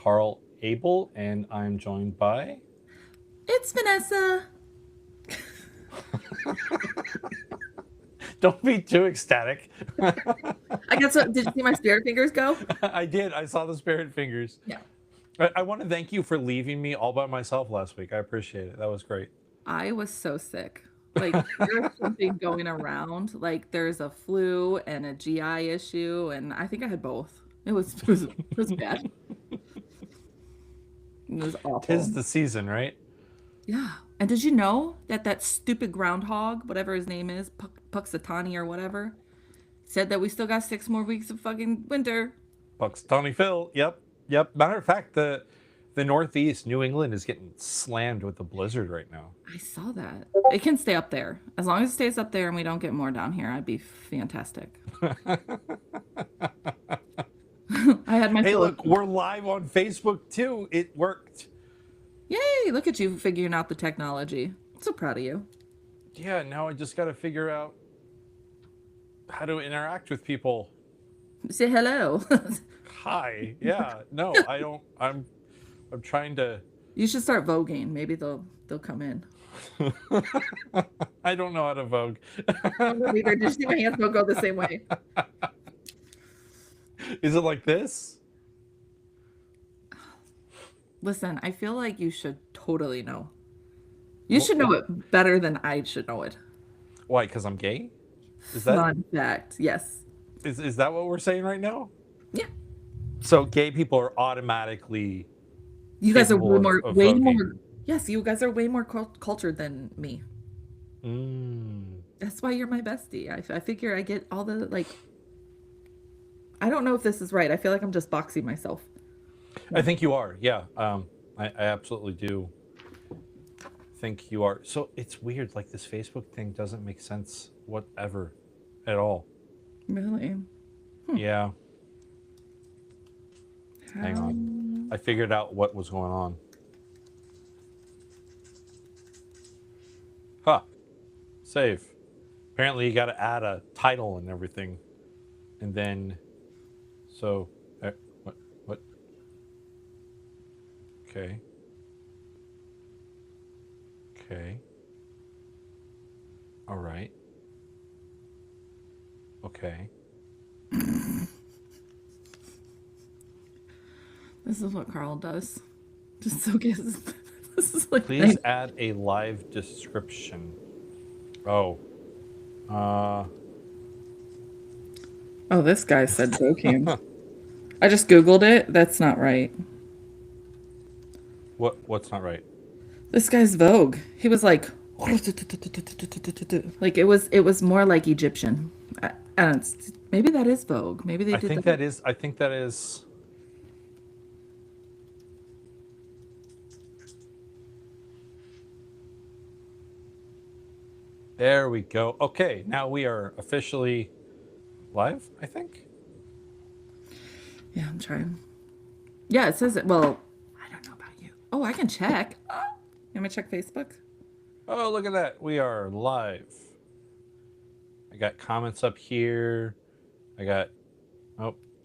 Carl Abel, and I'm joined by... It's Vanessa. Don't be too ecstatic. I guess. Did you see my spirit fingers go? I did. I saw the spirit fingers. Yeah. I want to thank you for leaving me all by myself last week. I appreciate it. That was great. I was so sick. Like there's something going around. Like there's a flu and a GI issue, and I think I had both. It was bad. It was awful. Tis the season, right? Yeah. And did you know that that stupid groundhog, whatever his name is, Puxatani or whatever, said that we still got 6 more weeks of fucking winter? Bucks Tony Phil. Yep. Yep. Matter of fact, the Northeast, New England, is getting slammed with the blizzard right now. I saw that. It can stay up there. As long as it stays up there and we don't get more down here, I'd be fantastic. I had my Hey, fill of- look, we're live on Facebook too. It worked. Yay! Look at you figuring out the technology. I'm so proud of you. Yeah, now I just got to figure out how to interact with people. Say hello. Hi. Yeah. No, I don't. I'm trying to. You should start voguing. Maybe they'll come in. I don't know how to vogue. Either. Did you see my hands don't go the same way? Is it like this? Listen, I feel like you should totally know. You should know it better than I should know it. Why? Because I'm gay? Is that Fun fact. Yes. is that what we're saying right now? Yeah. So gay people are automatically You guys are capable way more, of way voguing. more. Yes, you guys are way more cultured than me. Mm. That's why you're my bestie. I figure I get all the like. I don't know if this is right. I feel like I'm just boxing myself. I think you are. Yeah. I absolutely do think you are. So it's weird. Like this Facebook thing doesn't make sense whatever at all. Really? Yeah. Hang on. I figured out what was going on. Huh. Save. Apparently you got to add a title and everything. And then, so, what? Okay. Okay. All right. Okay. This is what Carl does. Just so guess. This is like. Please add a live description. Oh. Oh, this guy said joking. I just Googled it. That's not right. What's not right? This guy's Vogue. He was like it was more like Egyptian. I don't, maybe that is Vogue. Maybe they I did think that. I think that is. There we go. Okay, now we are officially live, I think. Yeah, I'm trying. Yeah, it says it. Well, I don't know about you. Oh, I can check. You want me to check Facebook? Oh, look at that. We are live. I got comments up here. I got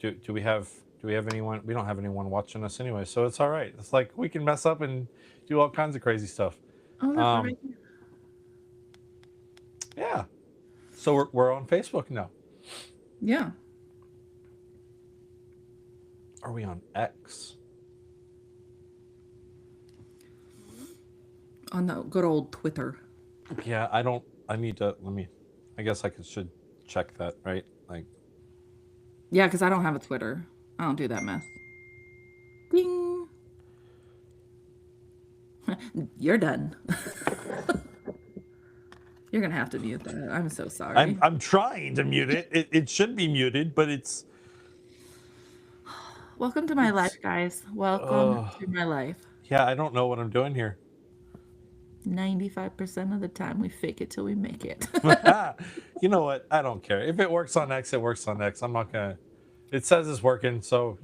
do we have anyone? We don't have anyone watching us anyway, so it's all right. It's like we can mess up and do all kinds of crazy stuff. Oh, that's right. Yeah. So we're on Facebook now. Yeah. Are we on X? On the good old Twitter. Yeah, I need to, I guess should check that, right? Like. Yeah, because I don't have a Twitter. I don't do that mess. Ding. You're done. You're going to have to mute that. I'm so sorry. I'm trying to mute it. It should be muted, but it's... Welcome to my life, guys. Welcome to my life. Yeah, I don't know what I'm doing here. 95% of the time, we fake it till we make it. You know what? I don't care. If it works on X, it works on X. I'm not going to... It says it's working, so,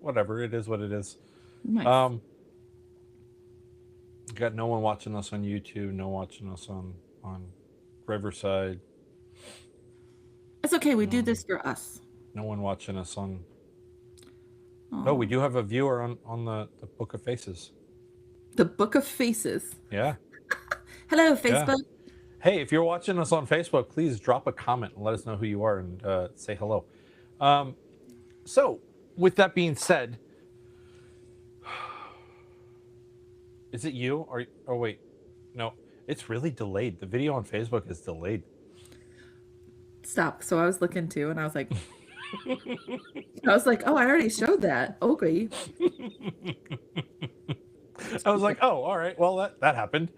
whatever. It is what it is. Nice. Got no one watching us on YouTube, no one watching us on Riverside. It's okay. We do this for us. No one watching us on No, we Oh, do have a viewer on the Book of Faces. the Book of Faces. Yeah, Hello, yeah. Facebook. Hey, if you're watching us on Facebook, please drop a comment and let us know who you are and say hello. Um, so, with that being said, is it you or oh wait, no, it's really delayed. The video on Facebook is delayed. Stop. So I was looking too, and I was like, oh, I already showed that. Okay. I was like, oh, all right, well that happened.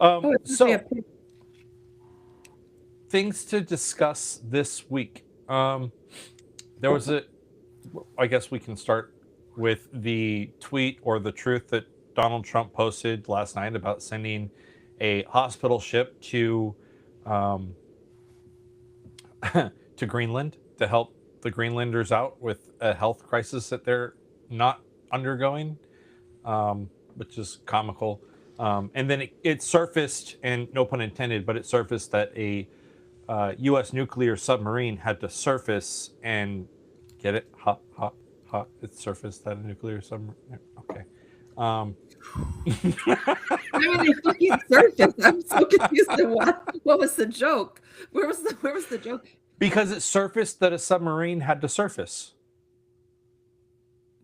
Oh, it's supposed to be a So pic. things to discuss this week. There was a I guess we can start with the tweet or the truth that Donald Trump posted last night about sending a hospital ship um, to Greenland to help the Greenlanders out with a health crisis that they're not undergoing, which is comical. And then it surfaced, and no pun intended, but it surfaced that a U.S. nuclear submarine had to surface and get it hot, hot, hot. It surfaced that a nuclear submarine. Okay. Um, I mean, they fucking surfaced. I'm so confused. To what was the joke? Where was the joke? because it surfaced that a submarine had to surface.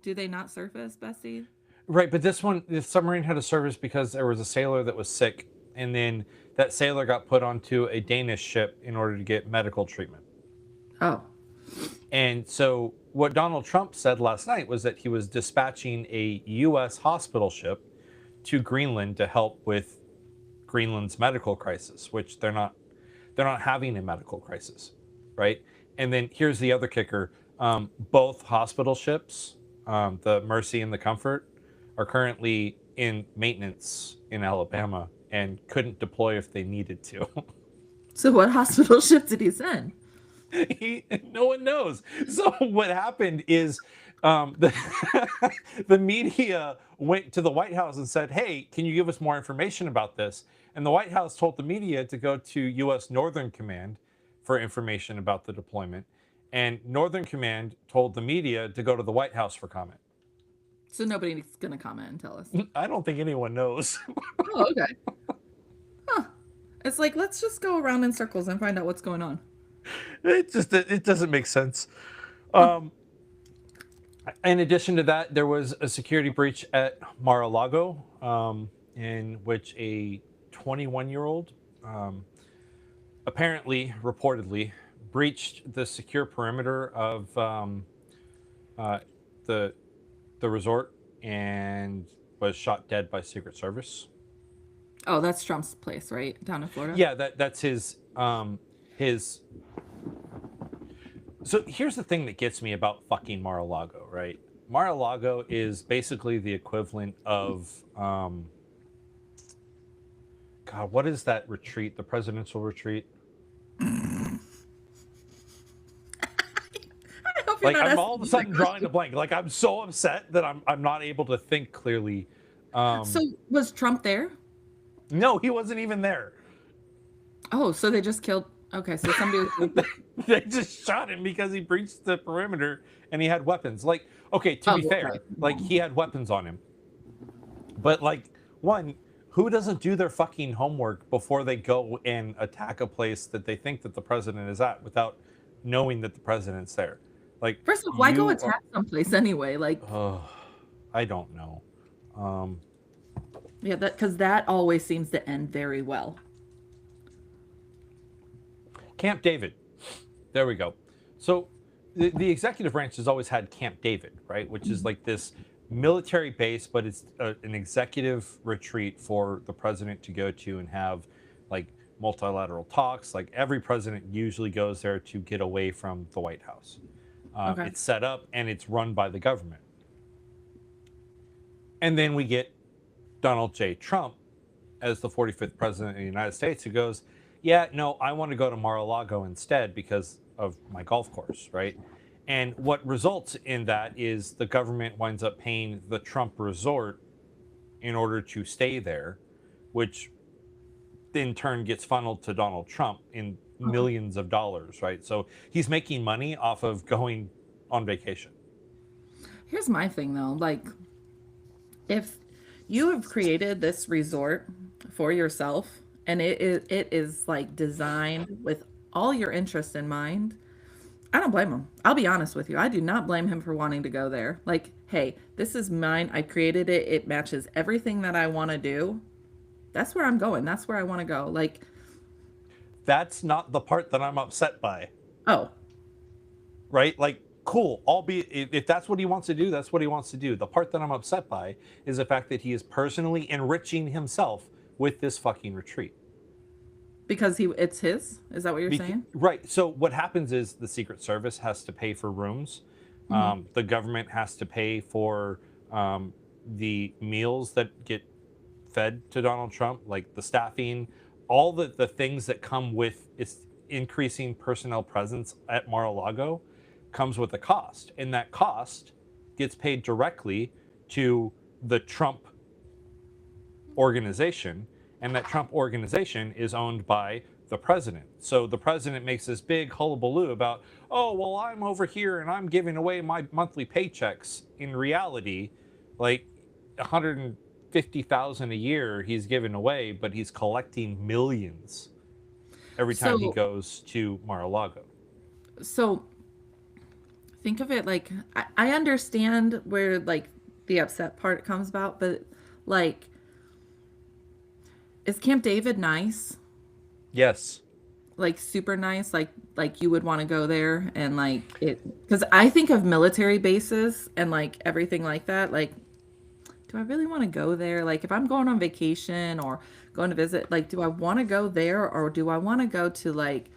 Do they not surface, Bessie? Right, but the submarine had to surface because there was a sailor that was sick, and then that sailor got put onto a Danish ship in order to get medical treatment. Oh, And so, what Donald Trump said last night was that he was dispatching a U.S. hospital ship to Greenland to help with Greenland's medical crisis, which they're not having a medical crisis, right? And then here's the other kicker: both hospital ships, the Mercy and the Comfort, are currently in maintenance in Alabama and couldn't deploy if they needed to. so what hospital ship did he send? No one knows. So what happened is the the media went to the White House and said, "Hey, can you give us more information about this?" And the White House told the media to go to U.S. Northern Command for information about the deployment, and Northern Command told the media to go to the White House for comment. So nobody's gonna comment and tell us. I don't think anyone knows. Oh, okay. Huh. It's like let's just go around in circles and find out what's going on. It doesn't make sense. Huh. Um, in addition to that, there was a security breach at Mar-a-Lago, in which a 21-year-old apparently, reportedly, breached the secure perimeter of uh, the the resort and was shot dead by Secret Service. Oh, that's Trump's place, right? Down in Florida. Yeah, that's his. So here's the thing that gets me about fucking Mar-a-Lago, right? Mar-a-Lago is basically the equivalent of God, what is that retreat? The presidential retreat? I hope you're Like not I'm asking all of a me sudden that drawing question. a blank. Like I'm so upset that I'm not able to think clearly. So was Trump there? No, he wasn't even there. Oh, so they just killed. Okay, so somebody was. They just shot him because he breached the perimeter and he had weapons. Like, okay, to Oh, be fair, okay. like he had weapons on him. But like one, who doesn't do their fucking homework before they go and attack a place that they think that the president is at without knowing that the president's there? Like First off, why go you are attack someplace anyway? Like, I don't know. Um yeah, because that always seems to end very well. Camp David. There we go. So the executive branch has always had Camp David, right? Which is like this military base, but it's an executive retreat for the president to go to and have like multilateral talks. Like every president usually goes there to get away from the White House. Okay. It's set up and it's run by the government. And then we get Donald J. Trump as the 45th president of the United States who goes, yeah, no, I want to go to Mar-a-Lago instead because of my golf course, right? And what results in that is the government winds up paying the Trump resort in order to stay there, which in turn gets funneled to Donald Trump in millions of dollars, right? So he's making money off of going on vacation. Here's my thing though. Like, if you have created this resort for yourself and it is like designed with all your interests in mind, I don't blame him. I'll be honest with you. I do not blame him for wanting to go there. Like, hey, this is mine. I created it. It matches everything that I want to do. That's where I'm going. That's where I want to go. Like, That's not the part that I'm upset by, oh, right? Like, cool. Albeit, if that's what he wants to do, that's what he wants to do. The part that I'm upset by is the fact that he is personally enriching himself with this fucking retreat. because it's his? Is that what you're saying? Right. So what happens is the Secret Service has to pay for rooms. Hmm. The government has to pay for the meals that get fed to Donald Trump, like the staffing, all the things that come with its increasing personnel presence at Mar-a-Lago comes with a cost. And that cost gets paid directly to the Trump organization, and that Trump organization is owned by the president. So the president makes this big hullabaloo about, oh, well, I'm over here and I'm giving away my monthly paychecks. In reality, like 150,000 a year he's giving away, but he's collecting millions every time he So, goes to Mar-a-Lago. so think of it like I understand where like the upset part comes about, but like, is Camp David nice? Yes. Like super nice, like you would want to go there and like it, because I think of military bases and like everything like that. Like, do I really want to go there? Like, if I'm going on vacation or going to visit, like, do I want to go there or do I want to go to like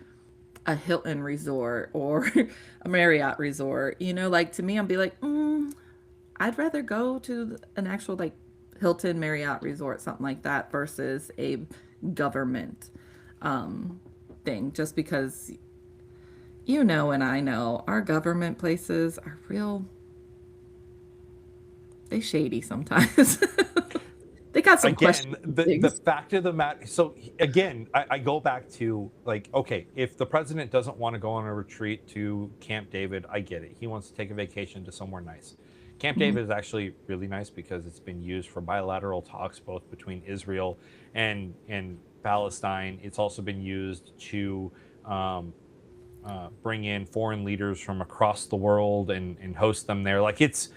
a Hilton resort or a Marriott resort? You know, like to me, I'd be like, I'd rather go to an actual like Hilton Marriott resort, something like that, versus a government um, thing. Just because you know, and I know our government places are real, they shady sometimes. They got some Again, questionable the things. fact of the matter, so again, I go back to, like, okay, if the president doesn't want to go on a retreat to Camp David, I get it. He wants to take a vacation to somewhere nice. Camp Mhm. David is actually really nice because it's been used for bilateral talks both between Israel and Palestine. It's also been used to um, bring in foreign leaders from across the world and host them there. Like, it's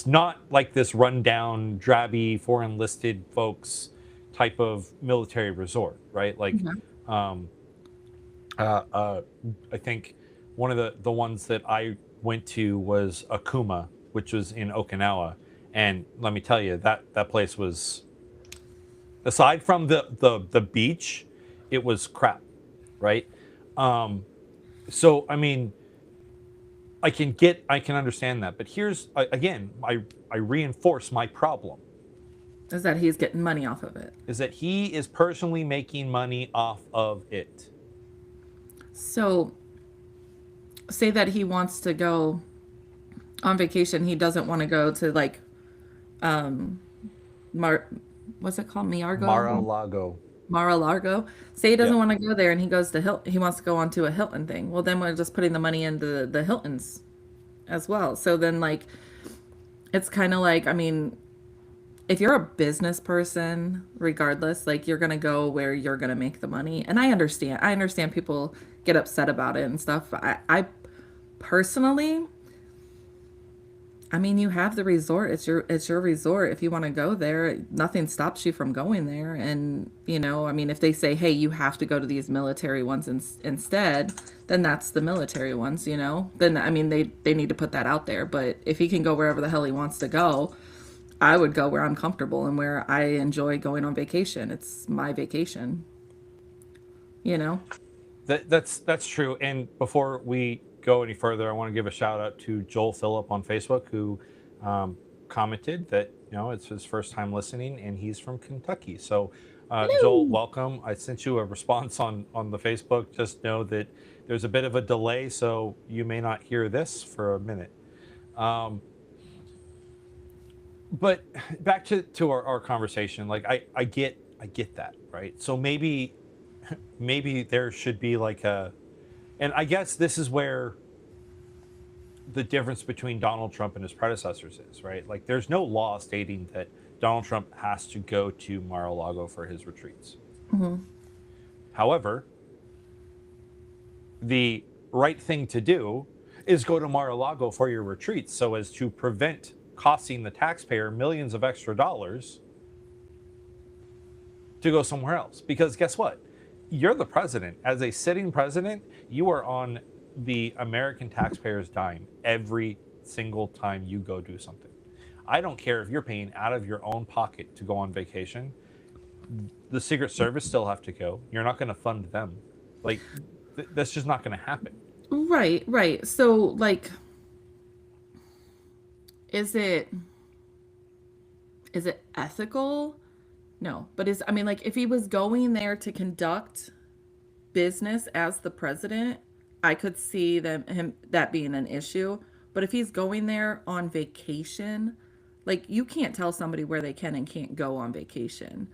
not like this rundown, drabby, foreign listed folks type of military resort, right? Like, Yeah. um, uh, uh, I think one of the ones that I went to was Akuma, which was in Okinawa, and let me tell you, that place was, aside from the beach, it was crap, right? Um, so I mean, I can understand that, but here's, again, I reinforce my problem Is that he's getting money off of it. is that he is personally making money off of it. So, say that he wants to go on vacation. He doesn't want to go to like um Mar what's it called? Miargo? Mar-a-Lago. Mar-a-Lago. Say he doesn't Yep. want to go there and he goes to Hilton. He wants to go onto a Hilton thing. Well, then we're just putting the money into the Hiltons as well. So then like it's kind of like, I mean, if you're a business person, regardless, like you're gonna go where you're gonna make the money. And I understand. I understand people get upset about it and stuff. I personally, I mean, you have the resort. It's your resort. If you want to go there, nothing stops you from going there. And you know, I mean, if they say, "Hey, you have to go to these military ones instead," then that's the military ones. You know, then I mean, they need to put that out there. But if he can go wherever the hell he wants to go, I would go where I'm comfortable and where I enjoy going on vacation. It's my vacation. You know. That's true. And before we go any further, I want to give a shout out to Joel Phillip on Facebook, who commented that, it's his first time listening and he's from Kentucky. So, Joel, Hello. welcome. I sent you a response on the Facebook. Just know that there's a bit of a delay, so you may not hear this for a minute. Um, but back to our conversation, like, I get that, right? So maybe there should be like a, and I guess this is where the difference between Donald Trump and his predecessors is, right? Like, there's no law stating that Donald Trump has to go to Mar-a-Lago for his retreats. However, the right thing to do is go to Mar-a-Lago for your retreats so as to prevent costing the taxpayer millions of extra dollars to go somewhere else. Because guess what? You're the president. As a sitting president, you are on the American taxpayer's dime every single time you go do something. I don't care if you're paying out of your own pocket to go on vacation. The Secret Service still have to go. You're not going to fund them. Like, that's just not going to happen. Right, right. So, like, is it is it ethical? No, but is I mean, like, if he was going there to conduct business as the president, I could see him that being an issue. But if he's going there on vacation, like, you can't tell somebody where they can and can't go on vacation,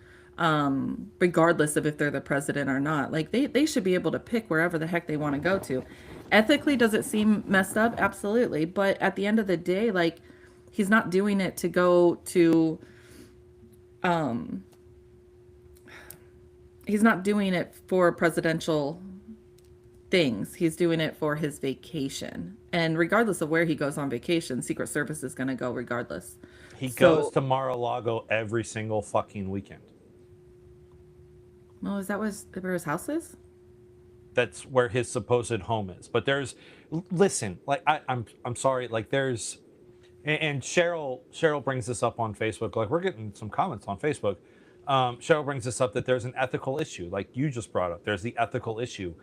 regardless of if they're the president or not. Like, they should be able to pick wherever the heck they want to go to. Ethically, does it seem messed up? Absolutely. But at the end of the day, like, he's not doing it to go to um he's not doing it for presidential things. He's doing it for his vacation. And regardless of where he goes on vacation, Secret Service is going to go regardless. He goes So, to Mar-a-Lago every single fucking weekend. well, is that where his house is? That's where his supposed home is. But there's, listen, like, I'm sorry, like, there's, and Cheryl brings this up on Facebook. Like, we're getting some comments on Facebook. Cheryl brings this up that there's an ethical issue, like you just brought up. There's the ethical issue,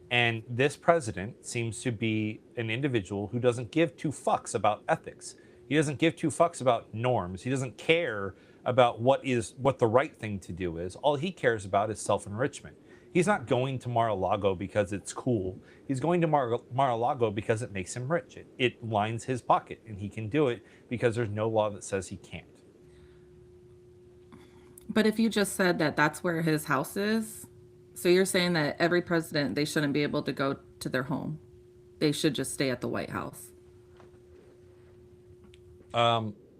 and this president seems to be an individual who doesn't give two fucks about ethics. He doesn't give two fucks about norms. He doesn't care about what the right thing to do is. All he cares about is self-enrichment. He's not going to Mar-a-Lago because it's cool. He's going to Mar-a-Lago because it makes him rich. It lines his pocket, and he can do it because there's no law that says he can't. But if you just said that that's where his house is, so you're saying that every president, they shouldn't be able to go to their home. They should just stay at the White House.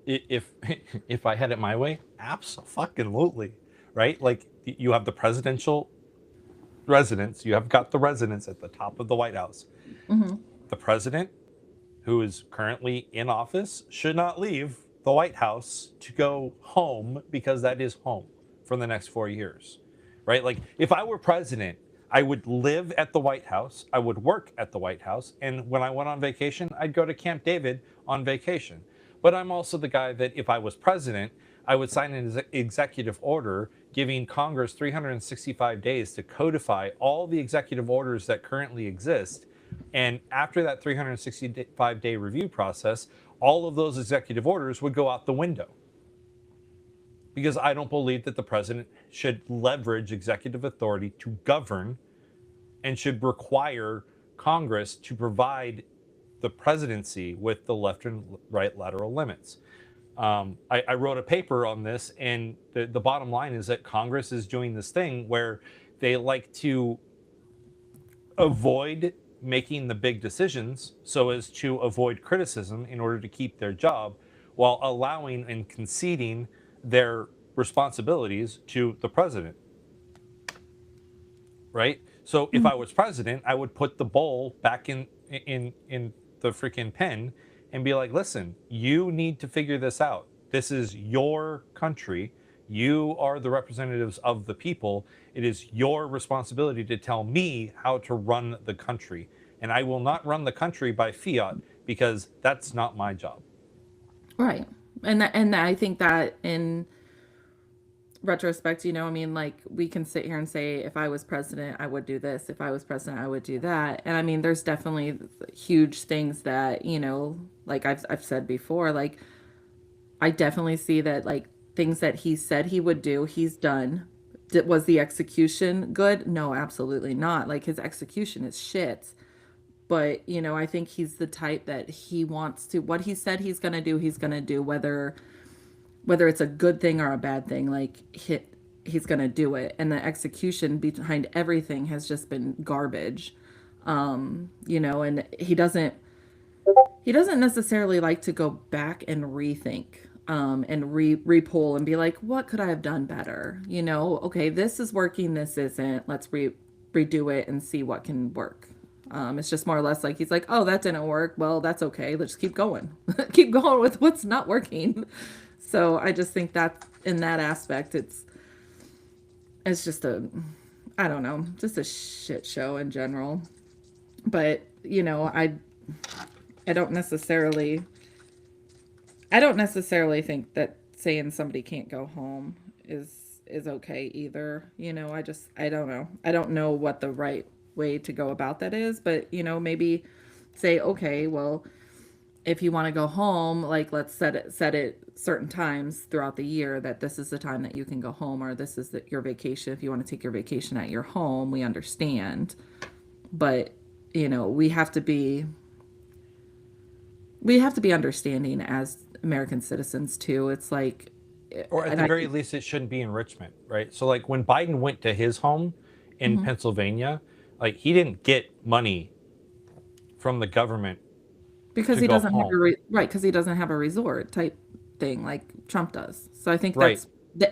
If if I had it my way, absolutely, right? Like, you have the presidential residence, you have got the residence at the top of the White House. The president, who is currently in office, should not leave the White House to go home, because that is home for the next 4 years, right? Like, if I were president, I would live at the White House, I would work at the White House, and when I went on vacation, I'd go to Camp David on vacation. But I'm also the guy that, if I was president, I would sign an executive order giving Congress 365 days to codify all the executive orders that currently exist. And after that 365-day review process, all of those executive orders would go out the window. Because I don't believe that the president should leverage executive authority to govern, and should require Congress to provide the presidency with the left and right lateral limits. I wrote a paper on this, and the bottom line is that Congress is doing this thing where they like to avoid making the big decisions so as to avoid criticism in order to keep their job, while allowing and conceding their responsibilities to the president. Right? So if I was president, I would put the bowl back in the freaking pen and be like, listen, you need to figure this out. This is your country. You are the representatives of the people. It is your responsibility to tell me how to run the country. And I will not run the country by fiat, because that's not my job. Right. And I think that in retrospect, I mean, like, we can sit here and say, if I was president, I would do this. If I was president, I would do that. And I mean, there's definitely huge things that, like I've said before, like, I definitely see that, like, things that he said he would do, he's done. Was the execution good? No, absolutely not. Like, his execution is shit. But, I think he's the type that he wants to, what he said he's going to do, he's going to do, whether it's a good thing or a bad thing. Like, he's going to do it. And the execution behind everything has just been garbage. And he doesn't necessarily like to go back and rethink and repull and be like, what could I have done better? You know, okay, this is working, this isn't. Let's redo it and see what can work. It's just more or less like he's like, oh, that didn't work. Well, that's okay. Let's keep going. Keep going with what's not working. So I just think that in that aspect, it's just a, I don't know, just a shit show in general. But you know, I don't necessarily I don't necessarily think that saying somebody can't go home is okay either. You know, I don't know. I don't know what the right way to go about that is, but you know, maybe say, okay, well, if you want to go home, like let's set it certain times throughout the year that this is the time that you can go home, or this is your vacation. If you want to take your vacation at your home, we understand. But, you know, we have to be understanding as American citizens too. It's like, Or at and the I, very least, it shouldn't be enrichment, right? So, like when Biden went to his home in Mhm. Pennsylvania, like he didn't get money from the government because to he go doesn't have home, right, because he doesn't have a resort type thing like Trump does. So I think right?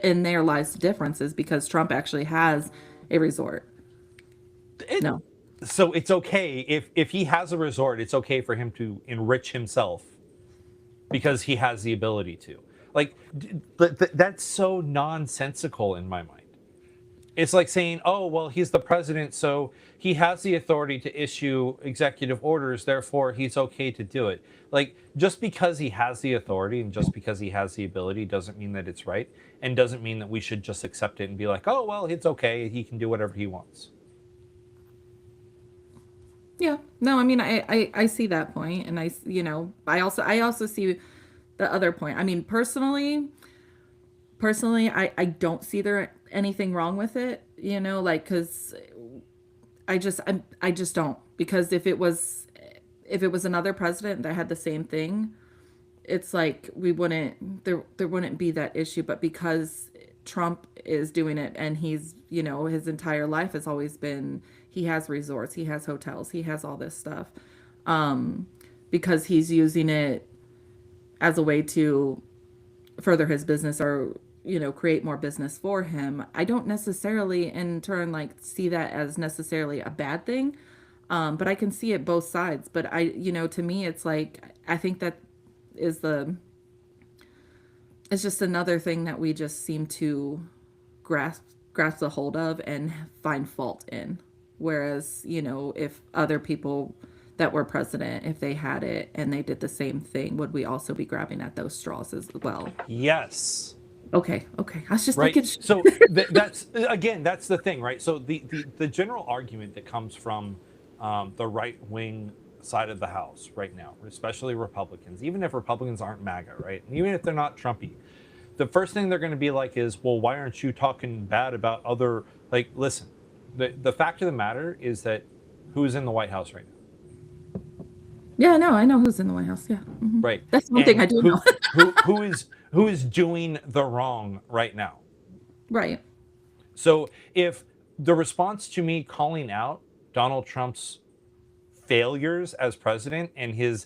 in there lies the difference is because Trump actually has a resort. It, No. so it's okay if he has a resort, it's okay for him to enrich himself because he has the ability to. Like, that's so nonsensical in my mind. It's like saying, oh, well, he's the president, so he has the authority to issue executive orders, therefore he's okay to do it. Like, just because he has the authority and just because he has the ability doesn't mean that it's right, and doesn't mean that we should just accept it and be like, oh, well, it's okay, he can do whatever he wants. Yeah. No, I mean, I see that point, and you know, I also see the other point. I mean, personally, I don't see there anything wrong with it, you know, like, because I just don't, because if it was another president that had the same thing, it's like there wouldn't be that issue. But because Trump is doing it, and he's, you know, his entire life has always been, he has resorts, he has hotels, he has all this stuff, um because he's using it as a way to further his business, or you know, create more business for him. I don't necessarily in turn like see that as necessarily a bad thing. But I can see it both sides. But you know, to me it's like, I think that is the it's just another thing that we just seem to grasp a hold of and find fault in. Whereas, you know, if other people that were president, if they had it and they did the same thing, would we also be grabbing at those straws as well? Yes. Okay, okay. I was just Right. making So that's again, that's the thing, right? So the general argument that comes from the right wing side of the house right now, especially Republicans, even if Republicans aren't MAGA, right? And even if they're not Trumpy, the first thing they're going to be like is, well, why aren't you talking bad about other, like, listen, the fact of the matter is that who's in the White House right now, Yeah, no, I know who's in the White House. Yeah. right? That's one thing And I do know. who is doing the wrong right now. Right. So if the response to me calling out Donald Trump's failures as president and his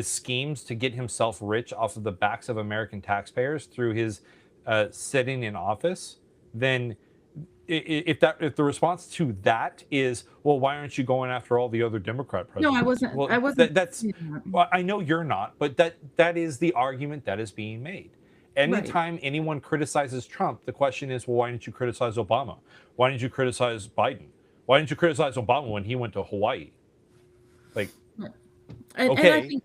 schemes to get himself rich off of the backs of American taxpayers through his sitting in office, then if the response to that is, well, why aren't you going after all the other Democrat No, I presidents? wasn't Well, I wasn't that's, saying that. well, I know you're not, but that is the argument that is being made. Right. Anytime anyone criticizes Trump, the question is, well, why didn't you criticize Obama? Why didn't you criticize Biden? Why didn't you criticize Obama when he went to Hawaii? Like, Right. And I okay, think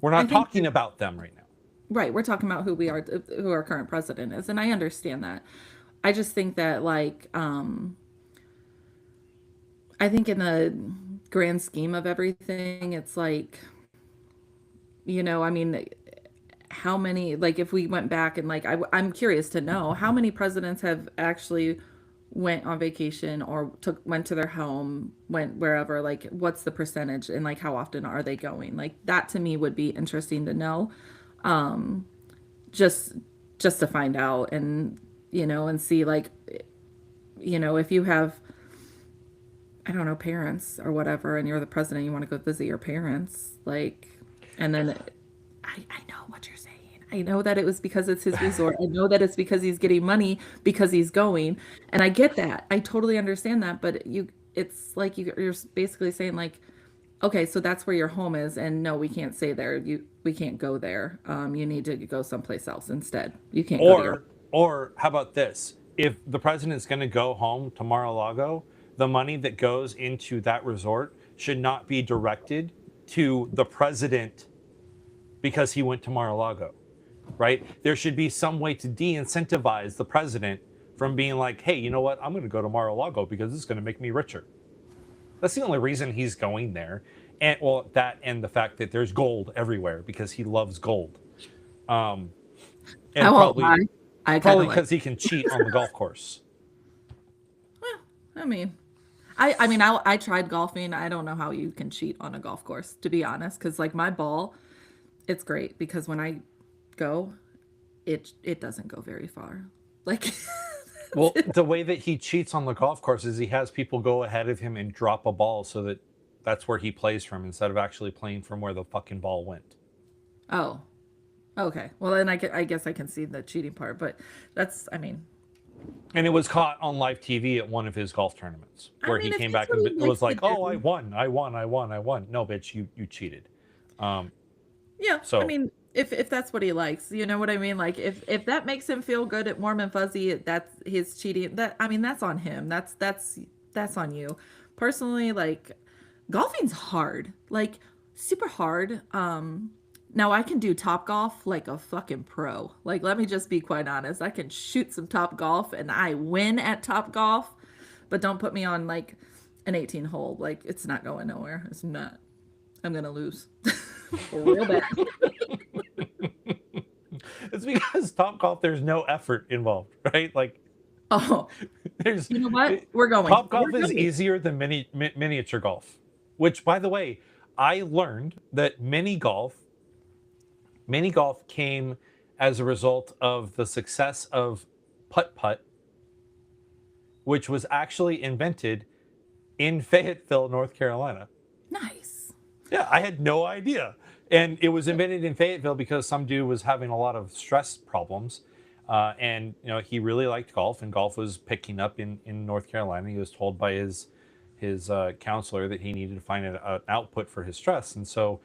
we're I not think talking about them right now. right, we're talking about who our current president is, and I understand that. I just think that like I think in the grand scheme of everything, it's like, you know, I mean, how many, like if we went back and like I'm curious to know how many presidents have actually went on vacation or went to their home, went wherever, like what's the percentage, and like how often are they going? Like that to me would be interesting to know. Just just to find out, and you know, and see like, you know, if you have, I don't know, parents or whatever, and you're the president, you want to go visit your parents, like And then I know what you're saying. I know that it was because it's his resort. I know that it's because he's getting money because he's going. And I get that. I totally understand that. But it's like you're basically saying like, okay, so that's where your home is, and no, we can't stay there. We can't go there. You need to go someplace else instead. You can't go to your. Or how about this? If the president's going to go home to Mar-a-Lago, the money that goes into that resort should not be directed to the president because he went to Mar-a-Lago, right? There should be some way to de-incentivize the president from being like, hey, you know what? I'm going to go to Mar-a-Lago because it's going to make me richer. That's the only reason he's going there. And well, that and the fact that there's gold everywhere because he loves gold. Um, I and won't lie. I kind probably of like. because he can cheat on the golf course. Well, I mean, I tried golfing. I don't know how you can cheat on a golf course, to be honest, because like my ball, it's great because when I go, it doesn't go very far. Like, Well, the way that he cheats on the golf course is he has people go ahead of him and drop a ball so that that's where he plays from instead of actually playing from where the fucking ball went. oh, okay. Well, then I guess I can see the cheating part, but that's, And it was caught on live TV at one of his golf tournaments where he if came that's back what and he it likes was to like, "Oh, I do. won, I won, I won, I won." No, bitch, you cheated. Um, Yeah, so if that's what he likes, you know what I mean? Like if that makes him feel good at warm and fuzzy, that's his cheating. That's on him. That's on you. Personally, like golfing's hard. Like super hard. Now I can do top golf like a fucking pro. Like let me just be quite honest. I can shoot some top golf and I win at top golf, but don't put me on like an 18 hole. Like it's not going nowhere. It's not. I'm gonna lose. Real bad. it's because top golf there's no effort involved, right? Like Oh, there's you know what? We're going. top We're golf is going. easier than miniature golf, which by the way, I learned that mini golf came as a result of the success of putt putt, which was actually invented in Fayetteville, North Carolina. Nice. Yeah, I had no idea. And it was invented in Fayetteville because some dude was having a lot of stress problems. And he really liked golf, and golf was picking up in North Carolina. He was told by his counselor that he needed to find an output for his stress. And so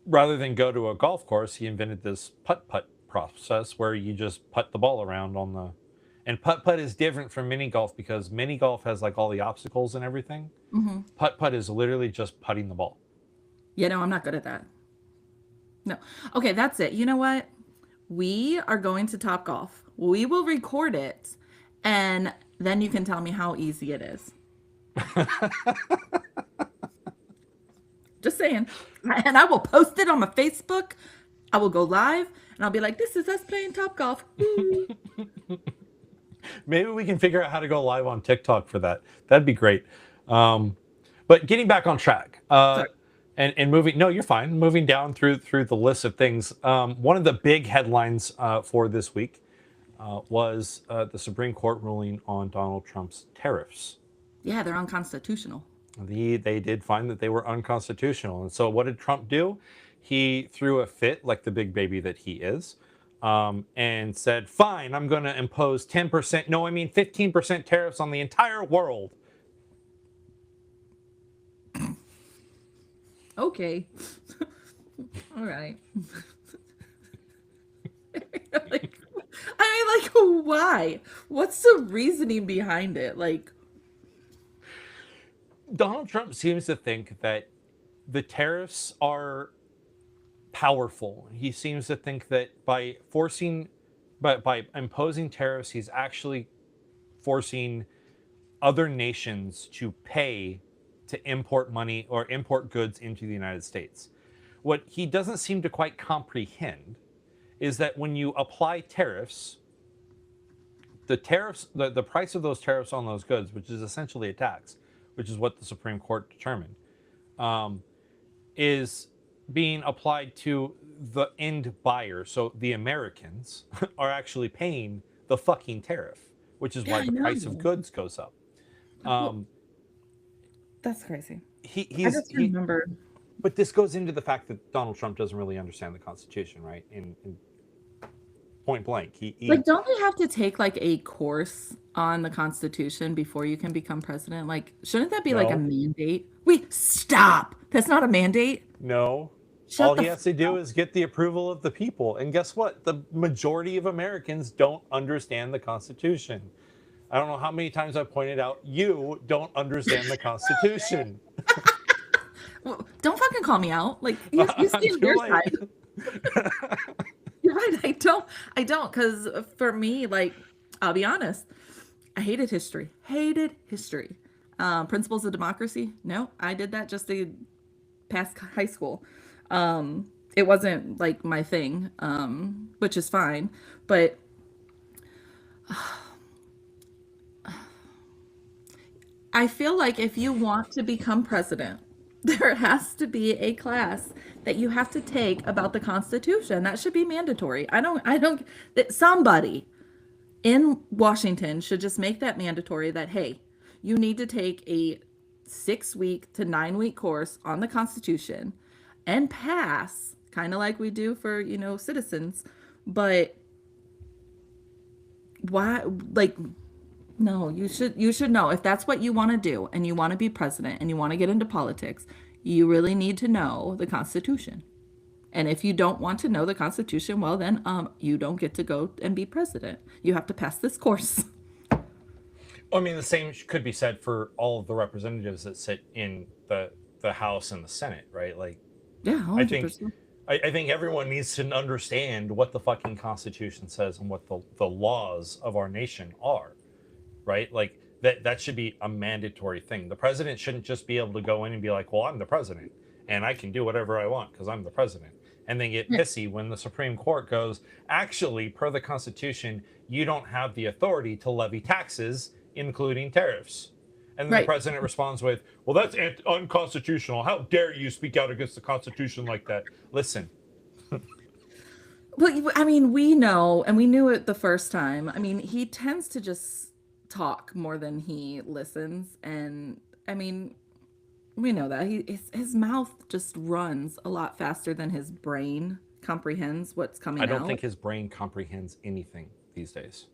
rather than go to a golf course, he invented this putt putt process where you just putt the ball around on the. And putt putt is different from mini golf because mini golf has like all the obstacles and everything. Hmm. Putt putt is literally just putting the ball. Yeah, no, I'm not good at that. No. Okay, that's it. You know what? We are going to Top Golf. We will record it, and then you can tell me how easy it is. Just saying. And I will post it on my Facebook. I will go live, and I'll be like, "This is us playing Top Golf." Woo. Maybe we can figure out how to go live on TikTok for that. That'd be great. But getting back on track, Sorry. and moving. No, you're fine. Moving down through the list of things. One of the big headlines for this week was the Supreme Court ruling on Donald Trump's tariffs. Yeah, they're unconstitutional. They did find that they were unconstitutional. And so what did Trump do? He threw a fit like the big baby that he is, and said, fine, I'm going to impose 10%, no, I mean 15% tariffs on the entire world. Okay. All right. like, why? What's the reasoning behind it? Like, Donald Trump seems to think that the tariffs are powerful. He seems to think that by imposing tariffs, he's actually forcing other nations to pay to import money or import goods into the United States. What he doesn't seem to quite comprehend is that when you apply tariffs, the price of those tariffs on those goods, which is essentially a tax, which is what the Supreme Court determined, is being applied to the end buyer. So the Americans are actually paying the fucking tariff, which is yeah, why I the price of know. goods goes up. Well, Um, that's crazy. he I he's just he remember. but this goes into the fact that Donald Trump doesn't really understand the Constitution, right? In point blank, he Like, don't they have to take like a course on the Constitution before you can become president? Like, shouldn't that be like a no, mandate? Wait, stop. That's not a mandate. no. All Shut the he f has to do up. is get the approval of the people. And guess what? The majority of Americans don't understand the Constitution. I don't know how many times I've pointed out you don't understand the Constitution. Don't fucking call me out. Like, you stand Too your late. side. You're right. I don't, because for me, like, I'll be honest, I hated history. Hated history. Principles of democracy. No, I did that just to pass high school. It wasn't like my thing, which is fine. But I feel like if you want to become president, there has to be a class that you have to take about the Constitution. That should be mandatory. I don't, that somebody in Washington should just make that mandatory that, hey, you need to take a 6 week to 9 week course on the Constitution and pass, kind of like we do for, citizens. But why, like, no, you should know if that's what you want to do and you want to be president and you want to get into politics, you really need to know the Constitution. And if you don't want to know the Constitution, well then you don't get to go and be president. You have to pass this course. I mean, the same could be said for all of the representatives that sit in the House and the Senate, right? Like, Yeah, I think 100%. I think everyone needs to understand what the fucking Constitution says and what the laws of our nation are, right? Like that should be a mandatory thing. The president shouldn't just be able to go in and be like, "Well, I'm the president and I can do whatever I want because I'm the president." And then get Yeah, pissy when the Supreme Court goes, "Actually, per the Constitution, you don't have the authority to levy taxes, including tariffs." And then the right. president responds with, "Well, that's unconstitutional. How dare you speak out against the Constitution like that?" Listen, Well, I mean, we know, and we knew it the first time. I mean, he tends to just talk more than he listens, and I mean, we know that his mouth just runs a lot faster than his brain comprehends what's I coming don't think out. his brain comprehends anything these days.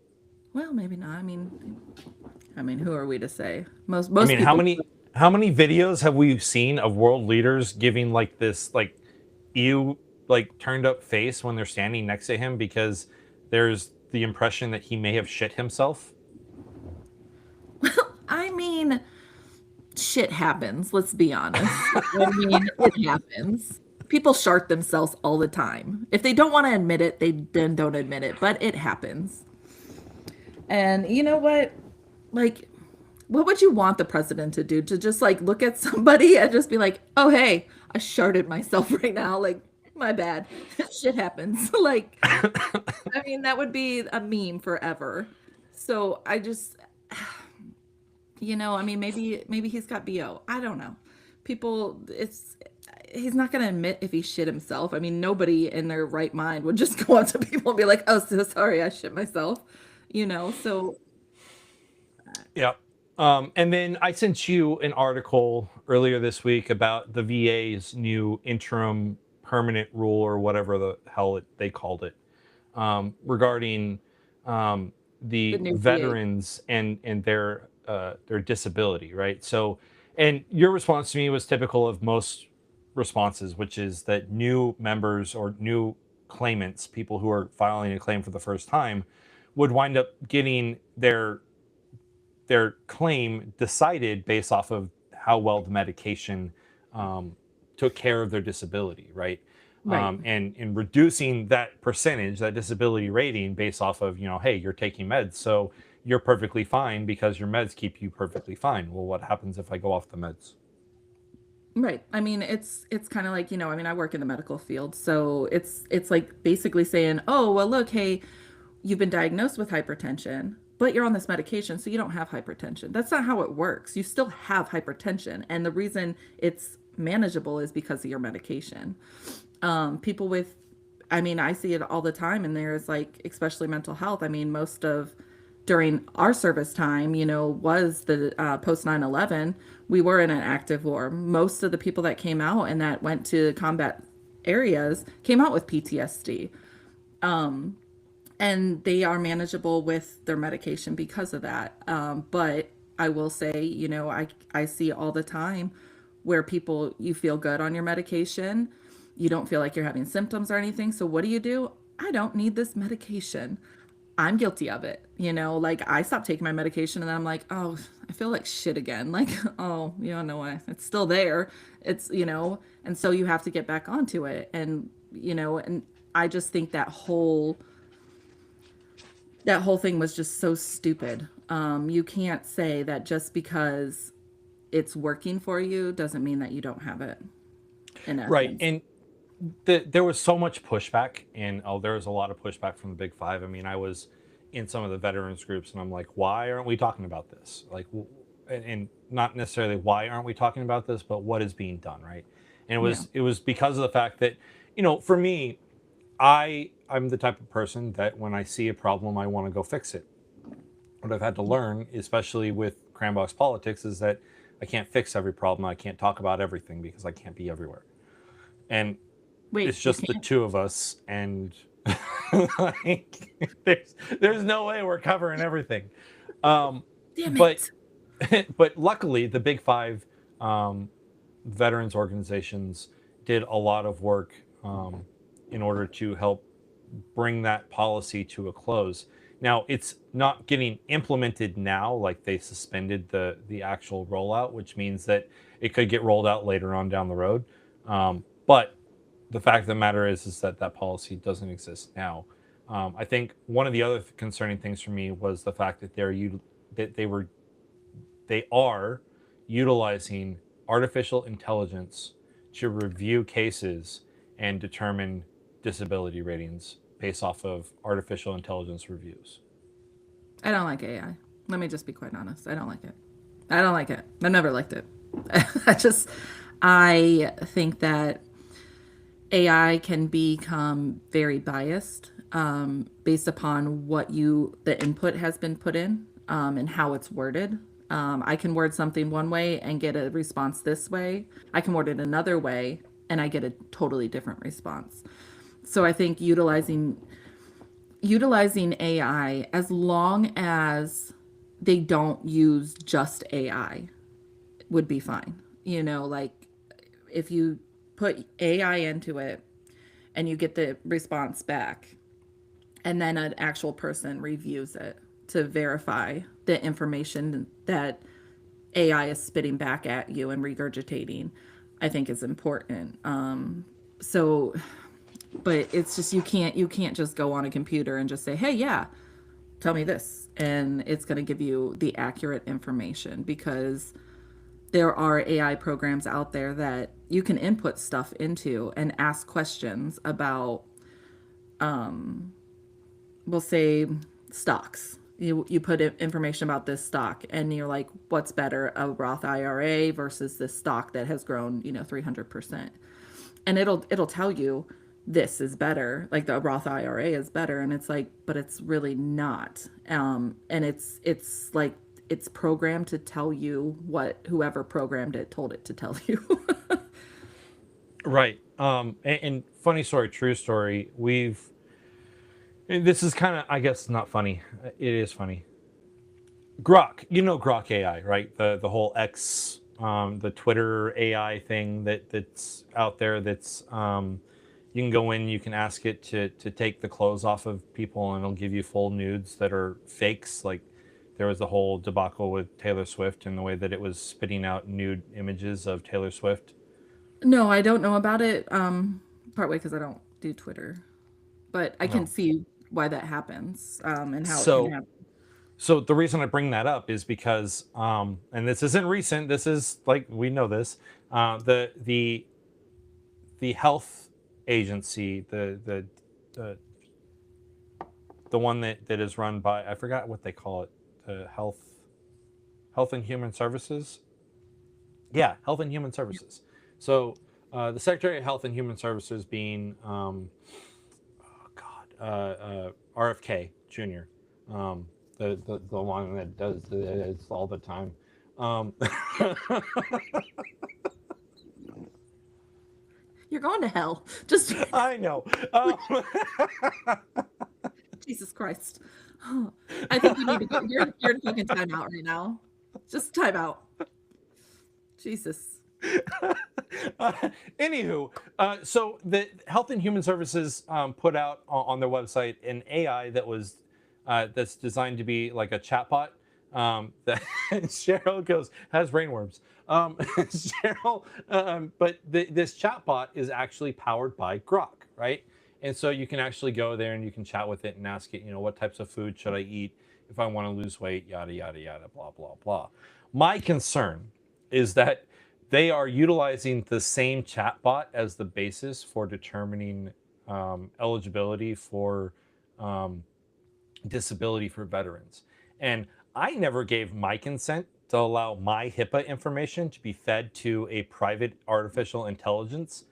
Well, maybe not. I mean, who are we to say? Most I most mean, how people. many how many videos have we seen of world leaders giving like this like ew like turned up face when they're standing next to him because there's the impression that he may have shit himself? I mean, shit happens. Let's be honest. I mean, it happens. People shart themselves all the time. If they don't want to admit it, they then don't admit it. But it happens. And you know what? Like, what would you want the president to do? To just like look at somebody and just be like, "Oh, hey, I sharted myself right now. Like, my bad. Shit happens." Like, I mean, that would be a meme forever. So I just, I mean, maybe he's got BO. I don't know. People, he's not going to admit if he shit himself. I mean, nobody in their right mind would just go up to people and be like, "Oh, so sorry, I shit myself." So Yeah. And then I sent you an article earlier this week about the VA's new interim permanent rule or whatever the hell they called it, regarding the the new VA. veterans and their disability, right? So, and your response to me was typical of most responses, which is that new members or new claimants, people who are filing a claim for the first time, would wind up getting their claim decided based off of how well the medication took care of their disability, right? Right. And reducing that percentage, that disability rating, based off of hey, you're taking meds, so you're perfectly fine because your meds keep you perfectly fine. Well, what happens if I go off the meds? Right. I mean, it's kind of like, I mean, I work in the medical field, so it's like basically saying, "Oh, well, look, hey, you've been diagnosed with hypertension, but you're on this medication, so you don't have hypertension." That's not how it works. You still have hypertension, and the reason it's manageable is because of your medication. People with, I mean, I see it all the time, and there's like, especially mental health. I mean, most of during our service time, was the post 9/11. We were in an active war. Most of the people that came out and that went to combat areas came out with PTSD. And they are manageable with their medication because of that. But I will say, I see all the time where people, you feel good on your medication, you don't feel like you're having symptoms or anything. So what do? I don't need this medication. I'm guilty of it. Like I stopped taking my medication and then I'm like, oh, I feel like shit again. Like, oh, no way. It's still there. And so you have to get back onto it. And I just think that whole thing was just so stupid. You can't say that just because it's working for you doesn't mean that you don't have it in Right. essence. And there was so much pushback, and there was a lot of pushback from the big five. I mean, I was in some of the veterans groups, and I'm like, why aren't we talking about this? Like, and not necessarily why aren't we talking about this, but what is being done, right? And it Yeah. was it was because of the fact that, for me, I'm the type of person that when I see a problem, I want to go fix it. What I've had to learn, especially with Crayon Box Politics, is that I can't fix every problem. I can't talk about everything because I can't be everywhere. And it's Wait, you just the can't? two of us, and like, there's no way we're covering everything. Um, Damn but it. but luckily, the big five um, veterans organizations did a lot of work in order to help bring that policy to a close. Now it's not getting implemented now, like they suspended the actual rollout, which means that it could get rolled out later on down the road. But the fact of the matter is that that policy doesn't exist now. I think one of the other concerning things for me was the fact that they are utilizing artificial intelligence to review cases and determine disability ratings based off of artificial intelligence reviews. I don't like AI. Let me just be quite honest. I don't like it. I don't like it. I've never liked it. I think that AI can become very biased based upon the input has been put in and how it's worded. I can word something one way and get a response this way. I can word it another way and I get a totally different response. So I think utilizing AI, as long as they don't use just AI, would be fine. Like if you put AI into it and you get the response back, and then an actual person reviews it to verify the information that AI is spitting back at you and regurgitating, I think is important. So, but it's just you can't just go on a computer and just say, hey, yeah, tell me this, and it's going to give you the accurate information, because there are AI programs out there that you can input stuff into and ask questions about, we'll say, stocks. You put information about this stock and you're like, what's better, a Roth IRA versus this stock that has grown 300%, and it'll tell you this is better, like the Roth IRA is better, and it's like, but it's really not. And it's like it's programmed to tell you what whoever programmed it told it to tell you. Right. And funny story, true story. And this is kind of, I guess, not funny. It is funny. Grok, Grok AI, right? The whole X, the Twitter AI thing that's out there. That's you can go in, you can ask it to take the clothes off of people, and it'll give you full nudes that are fakes. Like there was the whole debacle with Taylor Swift and the way that it was spitting out nude images of Taylor Swift. No, I don't know about it. Partway because I don't do Twitter, but I can No. see why that happens, and how it can So happen. so the reason I bring that up is because, and this isn't recent. This is like we know this. The health agency, the one that is run by, I forgot what they call it, the Health and Human Services. Yeah, Health and Human Services. So the Secretary of Health and Human Services being oh God, RFK Jr. the one that does it's all the time. Um, You're going to hell. Just I know. Um, Jesus Christ. I think you need to go. You're taking time out right now. Just time out. Jesus. uh, Anywho, so the Health and Human Services put out on their website an AI that was that's designed to be like a chatbot. That Cheryl goes has brainworms. Cheryl, but this chatbot is actually powered by Grok, right? And so you can actually go there and you can chat with it and ask it, what types of food should I eat if I want to lose weight, yada yada yada, blah blah blah. My concern is that they are utilizing the same chatbot as the basis for determining eligibility for um, disability for veterans. And I never gave my consent to allow my HIPAA information to be fed to a private artificial intelligence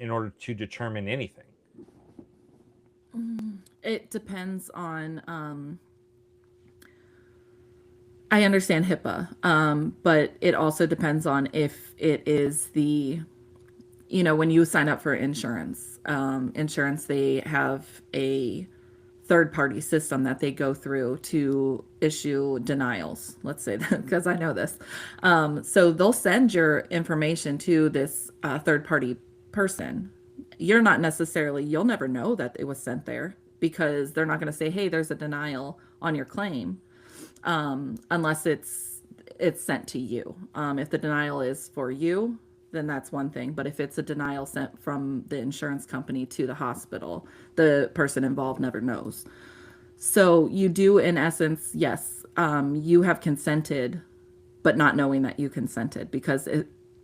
in order to determine anything. It depends on I understand HIPAA, but it also depends on if it is when you sign up for insurance, they have a third party system that they go through to issue denials. Let's say that because I know this. So they'll send your information to this third party person. You'll never know that it was sent there because they're not going to say, hey, there's a denial on your claim unless it's sent to you. If the denial is for you, then that's one thing. But if it's a denial sent from the insurance company to the hospital, the person involved never knows. So you do, in essence, yes, you have consented, but not knowing that you consented because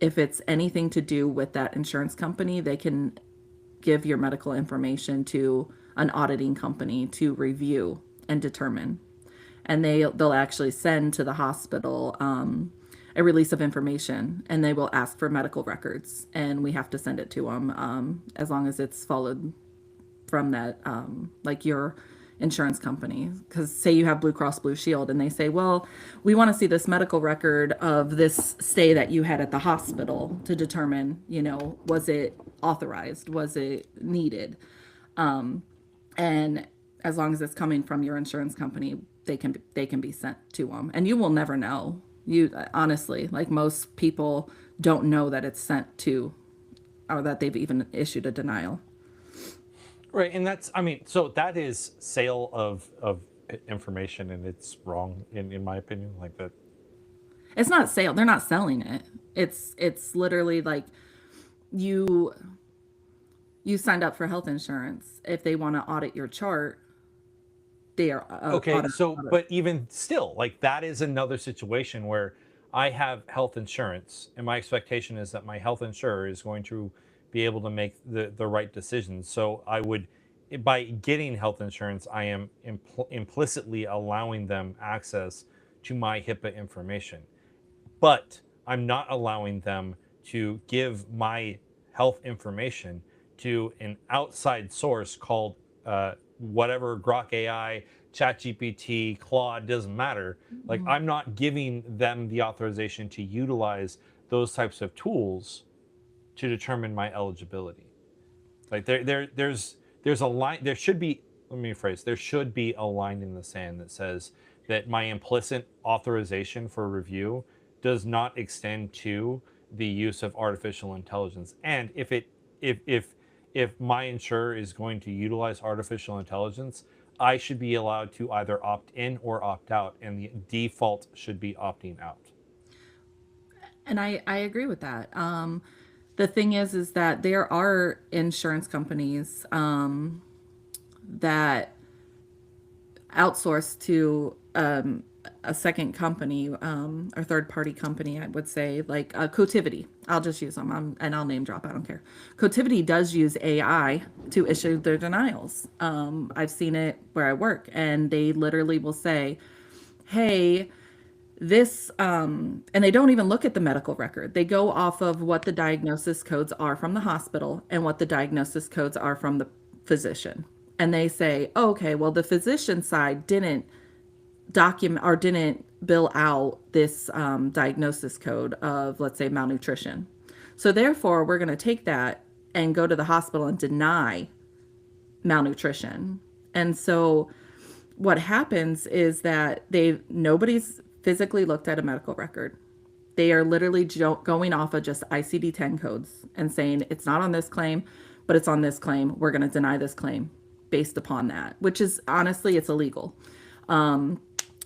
if it's anything to do with that insurance company, they can give your medical information to an auditing company to review and determine, and they'll actually send to the hospital a release of information, and they will ask for medical records, and we have to send it to them as long as it's followed from that like your insurance company. Because say you have Blue Cross Blue Shield and they say, well, we want to see this medical record of this stay that you had at the hospital to determine, was it authorized, was it needed, and as long as it's coming from your insurance company, they can be sent to them, and you will never know. You honestly, like most people, don't know that it's sent to, or that they've even issued a denial. Right, and so that is sale of information, and it's wrong in my opinion. Like that. It's not sale. They're not selling it. It's literally like you you signed up for health insurance. If they want to audit your chart, they are Okay, so audit. but even still, like that is another situation where I have health insurance, and my expectation is that my health insurer is going to be able to make the right decisions. So I would, by getting health insurance, I am implicitly allowing them access to my HIPAA information, but I'm not allowing them to give my health information to an outside source called whatever Grok AI, ChatGPT, Claude, doesn't matter. Like I'm not giving them the authorization to utilize those types of tools to determine my eligibility. Like there's a line. There should be. Let me rephrase. There should be a line in the sand that says that my implicit authorization for review does not extend to the use of artificial intelligence. And if my insurer is going to utilize artificial intelligence, I should be allowed to either opt in or opt out, and the default should be opting out. And I agree with that. The thing is that there are insurance companies that outsource to a second company or third party company, I would say, like Cotiviti. I'll just use them and I'll name drop. I don't care. Cotiviti does use AI to issue their denials. I've seen it where I work, and they literally will say, hey, and they don't even look at the medical record. They go off of what the diagnosis codes are from the hospital and what the diagnosis codes are from the physician. And they say, oh, okay, well, the physician side document or didn't bill out this diagnosis code of, let's say, malnutrition. So therefore, we're going to take that and go to the hospital and deny malnutrition. And so what happens is that nobody's physically looked at a medical record. They are literally going off of just ICD-10 codes and saying it's not on this claim, but it's on this claim. We're going to deny this claim based upon that, which is honestly, it's illegal.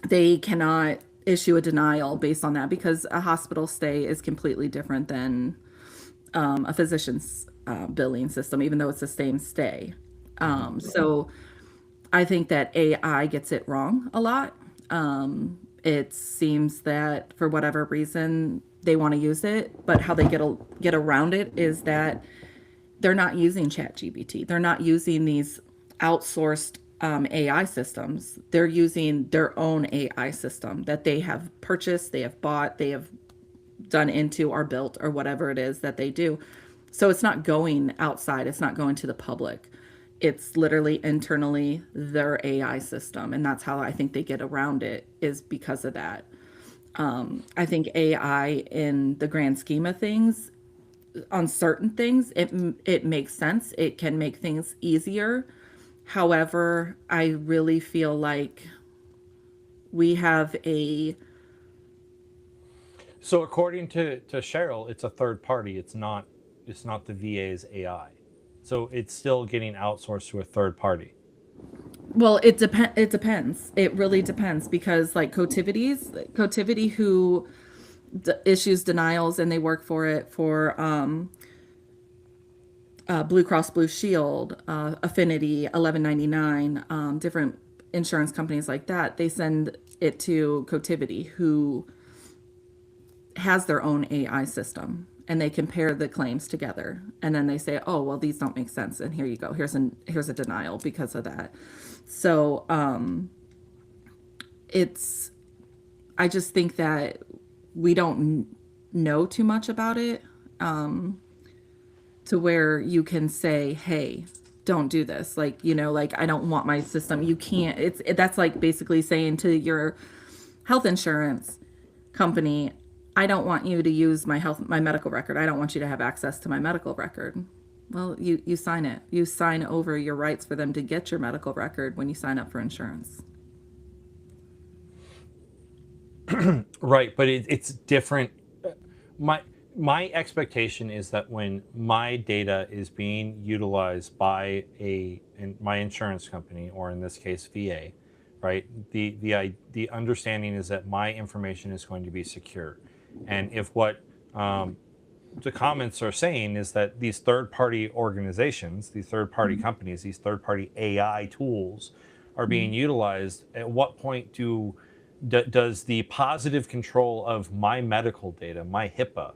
They cannot issue a denial based on that because a hospital stay is completely different than a physician's billing system, even though it's the same stay. So I think that AI gets it wrong a lot. It seems that for whatever reason they want to use it, but how they get around it is that they're not using ChatGPT. They're not using these outsourced AI systems. They're using their own AI system that they have purchased, they have bought, they have done into or built or whatever it is that they do. So it's not going outside, it's not going to the public. It's literally internally their AI system. And that's how I think they get around it, is because of that. I think AI, in the grand scheme of things, on certain things, it makes sense. It can make things easier. However, I really feel like we have a So according to Cheryl, it's a third party. It's not the VA's AI. So it's still getting outsourced to a third party. well, it depends. It really depends because like Cotivity who issues denials and they work for it for Blue Cross Blue Shield, Affinity, 1199, different insurance companies like that. They send it to Cotivity, who has their own AI system, and they compare the claims together, and then they say, "Oh, well, these don't make sense, and here you go. Here's a denial because of that." So it's I just think that we don't know too much about it. To where you can say, "Hey, don't do this." Like, like I don't want my system. You can't. That's like basically saying to your health insurance company, "I don't want you to use my medical record. I don't want you to have access to my medical record." Well, you sign it. You sign over your rights for them to get your medical record when you sign up for insurance. Right, but it's different. My my expectation is that when my data is being utilized by my insurance company, or in this case VA, right? The understanding is that my information is going to be secure, and if what the comments are saying is that these third party organizations, these third party companies, these third party AI tools are being utilized, at what point does the positive control of my medical data, my HIPAA,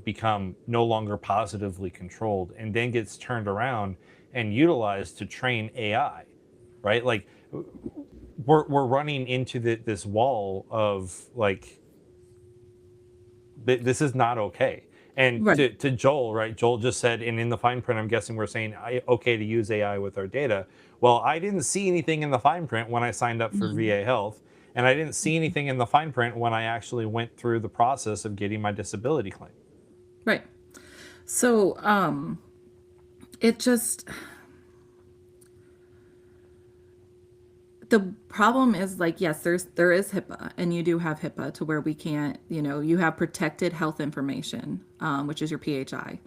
become no longer positively controlled and then gets turned around and utilized to train AI, right? Like we're running into this wall of like, this is not okay. And Right. to Joel, right? Joel just said, and in the fine print, I'm guessing we're saying okay to use AI with our data. Well, I didn't see anything in the fine print when I signed up for VA Health, and I didn't see anything in the fine print when I actually went through the process of getting my disability claim. Right. So, it just the problem is like, yes, there is HIPAA, and you do have HIPAA to where we can't, you have protected health information, which is your PHI.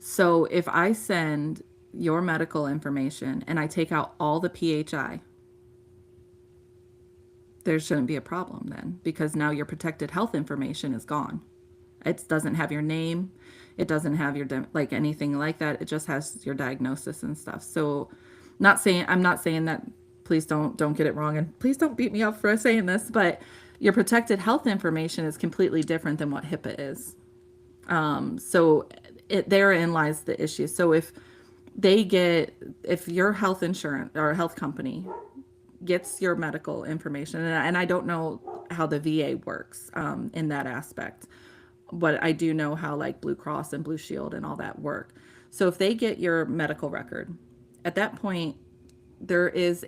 So if I send your medical information and I take out all the PHI, there shouldn't be a problem then, because now your protected health information is gone. It doesn't have your name. It doesn't have your like anything like that. It just has your diagnosis and stuff. So, I'm not saying that. Please don't get it wrong, and please don't beat me up for saying this. But your protected health information is completely different than what HIPAA is. So therein lies the issue. So if your health insurance or health company gets your medical information, and I don't know how the VA works in that aspect, but I do know how like Blue Cross and Blue Shield and all that work. So if they get your medical record, at that point, there is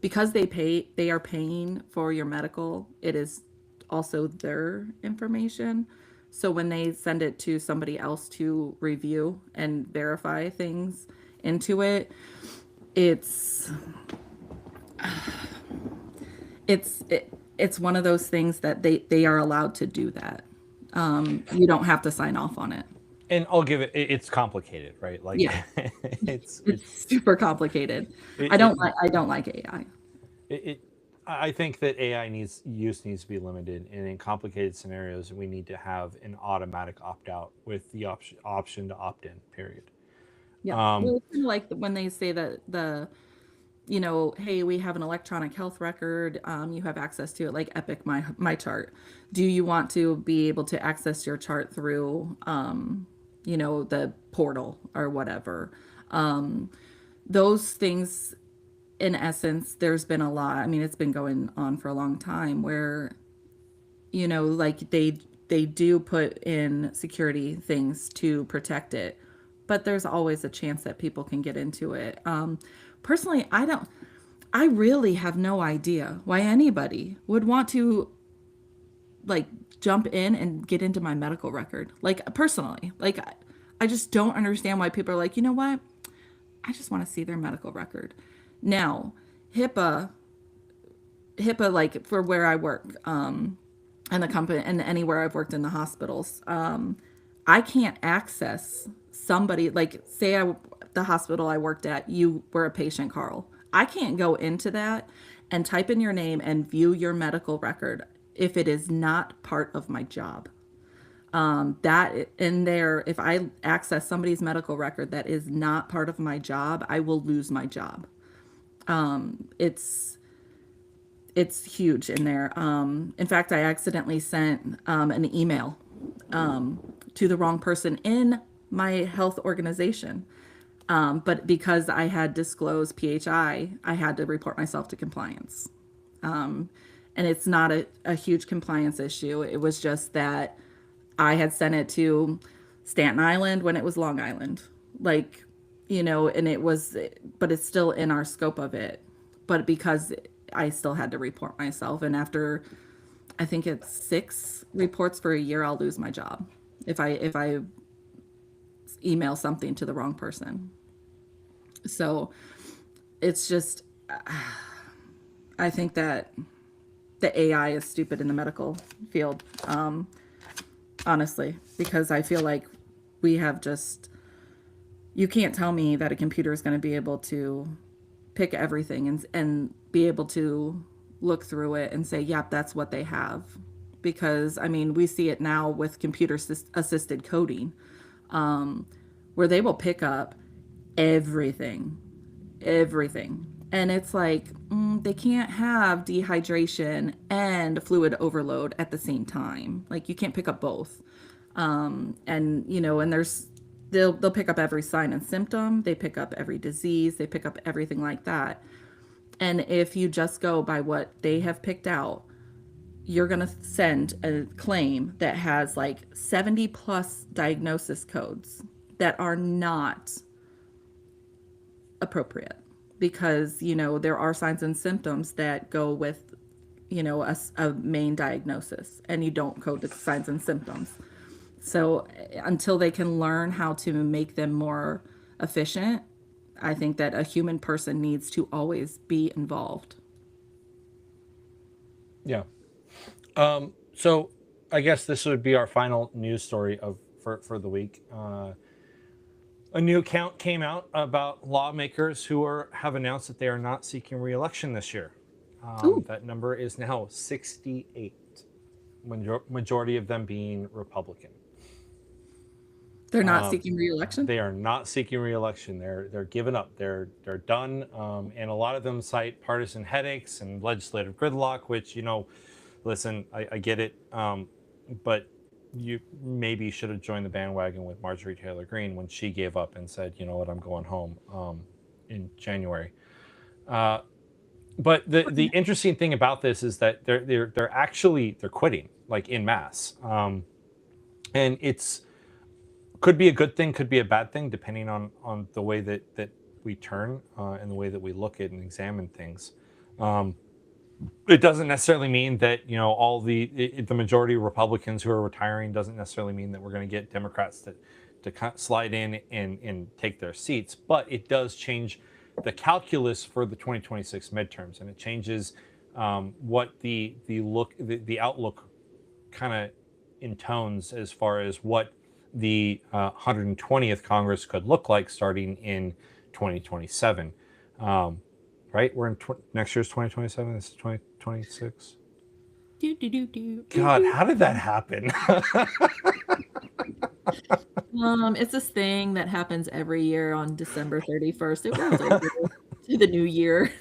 because they are paying for your medical. It is also their information. So when they send it to somebody else to review and verify things into it, it's it's one of those things that they are allowed to do that. You don't have to sign off on it. And I'll give it. It's complicated, right? Like, Yeah, it's it's super complicated. it, it I don't like AI. it. I think that AI needs to be limited, and in complicated scenarios, we need to have an automatic opt out with the option to opt in. Period. Yeah. Um, Well, it's kind of like when they say that hey, we have an electronic health record. You have access to it, like Epic, my chart. Do you want to be able to access your chart through, the portal or whatever? Those things, in essence, there's been a lot. I mean, it's been going on for a long time where, like they do put in security things to protect it, but there's always a chance that people can get into it. Personally, I really have no idea why anybody would want to like jump in and get into my medical record. Like personally, like I just don't understand why people are like, you know what? I just want to see their medical record. Now, HIPAA, HIPAA, like for where I work, and the company and anywhere I've worked in the hospitals, I can't access somebody like say the hospital I worked at, you were a patient, Carl. I can't go into that and type in your name and view your medical record if it is not part of my job. That in there, if I access somebody's medical record that is not part of my job, I will lose my job. It's it's huge in there. In fact, I accidentally sent an email to the wrong person in my health organization. But because I had disclosed I had to report myself to compliance. And it's not a huge compliance issue. It was just that I had sent it to Staten Island when it was Long Island. Like, and but it's still in our scope of it. But because I still had to report myself, and after I think it's 6 reports for a year, I'll lose my job if I email something to the wrong person. So it's just, I think that the AI is stupid in the medical field, honestly, because I feel like we have just, you can't tell me that a computer is going to be able to pick everything and be able to look through it and say, yep, that's what they have. Because, I mean, we see it now with computer assisted coding, where they will pick up everything, everything. And it's like, they can't have dehydration and fluid overload at the same time. Like, you can't pick up both. And they'll pick up every sign and symptom. They pick up every disease. They pick up everything like that. And if you just go by what they have picked out, you're going to send a claim that has like 70 plus diagnosis codes that are not appropriate because, there are signs and symptoms that go with, a main diagnosis, and you don't code the signs and symptoms. So until they can learn how to make them more efficient, I think that a human person needs to always be involved. yeah. So I guess this would be our final news story for the week. A new account came out about lawmakers who have announced that they are not seeking re-election this year. Ooh, That number is now 68, majority of them being Republican. they're not seeking reelection? They are not seeking re-election. They're giving up. They're done. And a lot of them cite partisan headaches and legislative gridlock, which listen, I get it, but you maybe should have joined the bandwagon with Marjorie Taylor Greene when she gave up and said, you know what, I'm going home in January. But the interesting thing about this is that they're quitting like in mass, and it's could be a good thing, could be a bad thing, depending on the way that we turn and the way that we look at and examine things. It doesn't necessarily mean that all the majority of Republicans who are retiring doesn't necessarily mean that we're going to get Democrats to slide in and take their seats, but it does change the calculus for the 2026 midterms, and it changes what the outlook kind of intones as far as what the 120th Congress could look like starting in 2027. Um, right? We're in next year's 2027. This is 2026. Do, do, do, do, do, God, do. how did that happen? It's this thing that happens every year on December 31st. It rolls over to the new year.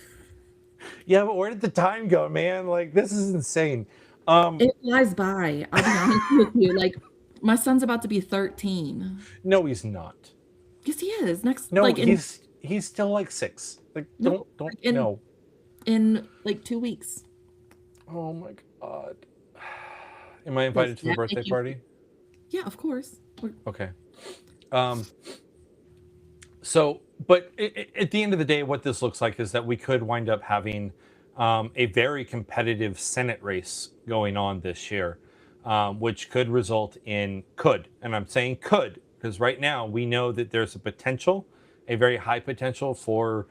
Yeah, but where did the time go, man? Like, this is insane. Um, It flies by. I'll be honest with you. Like, my son's about to be 13. no, he's not. Yes, he is. Next, No, like in he's still like 6. Like, no, don't like in no. in like 2 weeks. Oh my God. Am I Does invited to the that birthday make you? party? Yeah, of course. Okay. Um, So, but at the end of the day, what this looks like is that we could wind up having a very competitive Senate race going on this year, which could result in and I'm saying could, because right now we know that there's a potential, a very high potential for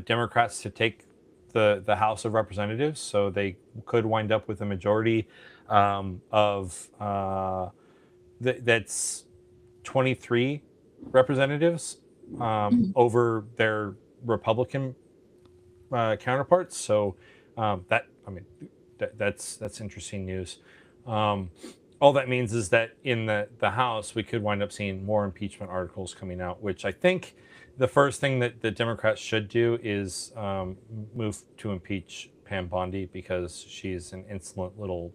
Democrats to take the House of Representatives, so they could wind up with a majority of that's 23 representatives Mhm. over their Republican counterparts. So that I mean that's interesting news. Um, all that means is that in the House we could wind up seeing more impeachment articles coming out, which I think the first thing that the Democrats should do is move to impeach Pam Bondi, because she's an insolent little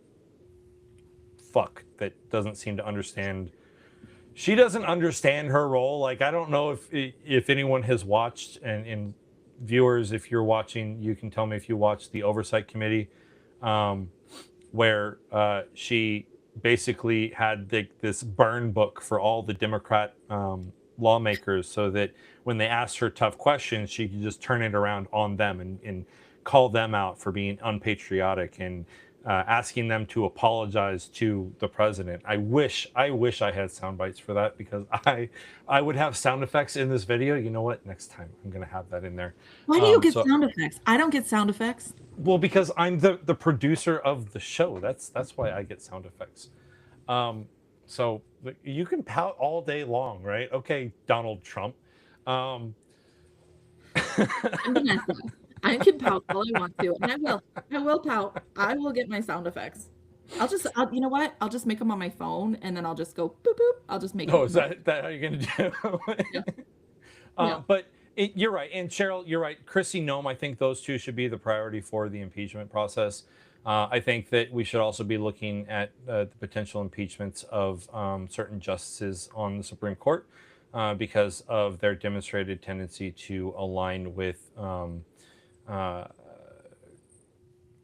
fuck that doesn't seem to understand. She doesn't understand her role. Like, I don't know if anyone has watched, and viewers, if you're watching, you can tell me if you watched the Oversight Committee, um, where she basically had this burn book for all the Democrat lawmakers, so that when they asked her tough questions, she could just turn it around on them and call them out for being unpatriotic, and asking them to apologize to the president. I wish I had sound bites for that, because I would have sound effects in this video. You know what? Next time I'm gonna have that in there. Why do you get So sound effects? I don't get sound effects. well, because I'm the producer of the show. That's why I get sound effects. Um, so you can pout all day long, right? Okay, Donald Trump. Um, I'm Vanessa. I can pout all I want to, and I will. I will pout. I will get my sound effects. You know what? I'll just make them on my phone, and then I'll just go boop boop. I'll just make oh, them. is that how you're gonna Yeah, do? yeah. But you're right, and Cheryl, you're right. Chrissy Nome, I think those two should be the priority for the impeachment process. I think that we should also be looking at the potential impeachments of certain justices on the Supreme Court, because of their demonstrated tendency to align with uh,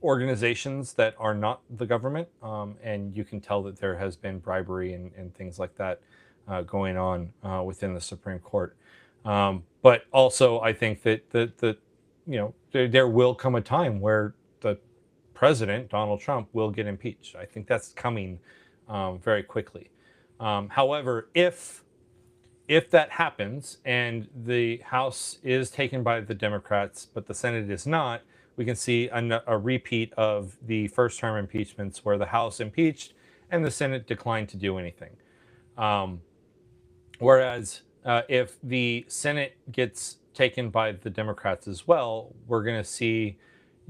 organizations that are not the government. And you can tell that there has been bribery and things like that going on within the Supreme Court. But also, I think that there will come a time where the president, Donald Trump, will get impeached. I think that's coming very quickly. However, if that happens and the House is taken by the Democrats, but the Senate is not, we can see a repeat of the first term impeachments, where the House impeached and the Senate declined to do anything. Um, Whereas if the Senate gets taken by the Democrats as well, we're going to see.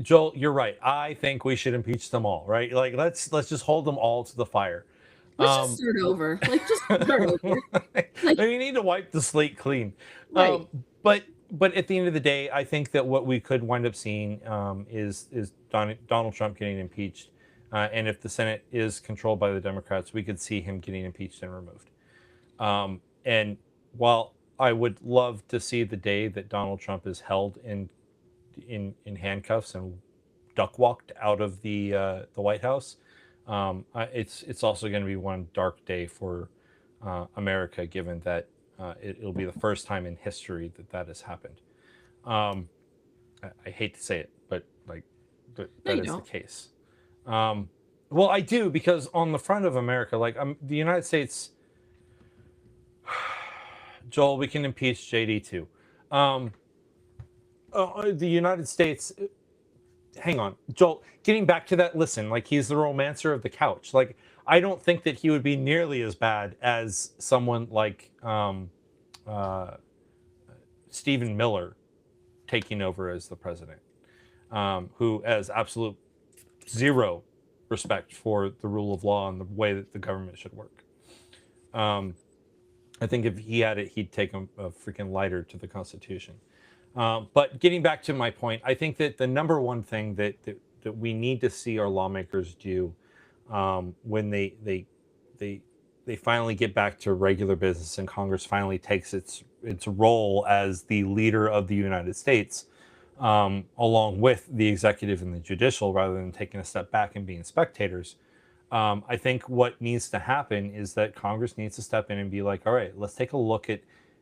Joel, you're right. I think we should impeach them all. Right? Like, let's just hold them all to the fire. Let's just Um, start over. Like, just start over. Like, we need to wipe the slate clean. right. But at the end of the day, I think that what we could wind up seeing is Donald Trump getting impeached, and if the Senate is controlled by the Democrats, we could see him getting impeached and removed. And while I would love to see the day that Donald Trump is held in handcuffs and duck walked out of the White House, it's also going to be one dark day for America, given that it'll be the first time in history that that has happened. I hate to say it, but like, No, that you is the don't. case. Um, well, I do, because on the front of America, like, the United States, Joel, we can impeach JD too. Um, the United States, hang on, Joel, getting back to that, listen, like, he's the romancer of the couch. Like, I don't think that he would be nearly as bad as someone like uh, Stephen Miller taking over as the president, who has absolute zero respect for the rule of law and the way that the government should work. Um, I think if he had it, he'd take a freaking lighter to the Constitution. But getting back to my point, I think that the number one thing that we need to see our lawmakers do, when they they finally get back to regular business and Congress finally takes its role as the leader of the United States, along with the executive and the judicial, rather than taking a step back and being spectators. I think what needs to happen is that Congress needs to step in and be like, all right, let's take a look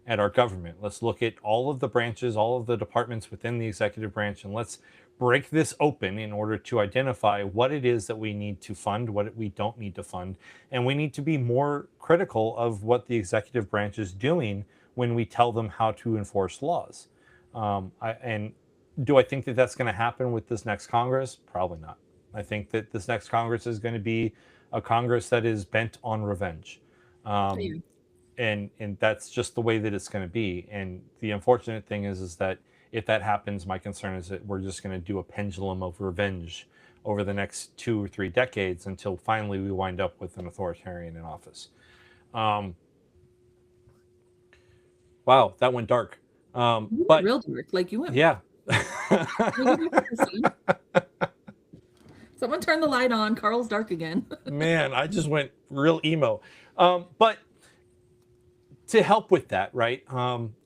at our government. Let's look at all of the branches, all of the departments within the executive branch, and let's break this open in order to identify what it is that we need to fund, what we don't need to fund. And we need to be more critical of what the executive branch is doing when we tell them how to enforce laws. And do I think that that's going to happen with this next Congress? Probably not. I think that this next Congress is going to be a Congress that is bent on revenge. Um, Yeah. and that's just the way that it's going to be. And the unfortunate thing is that if that happens, my concern is that we're just going to do a pendulum of revenge over the next 2 or 3 decades until finally we wind up with an authoritarian in office. Um, wow, that went dark. You went But real dark. Like you went. yeah. Can we go back to the sun? Someone turn the light on. Carl's dark again. Man, I just went real emo. But to help with that, right?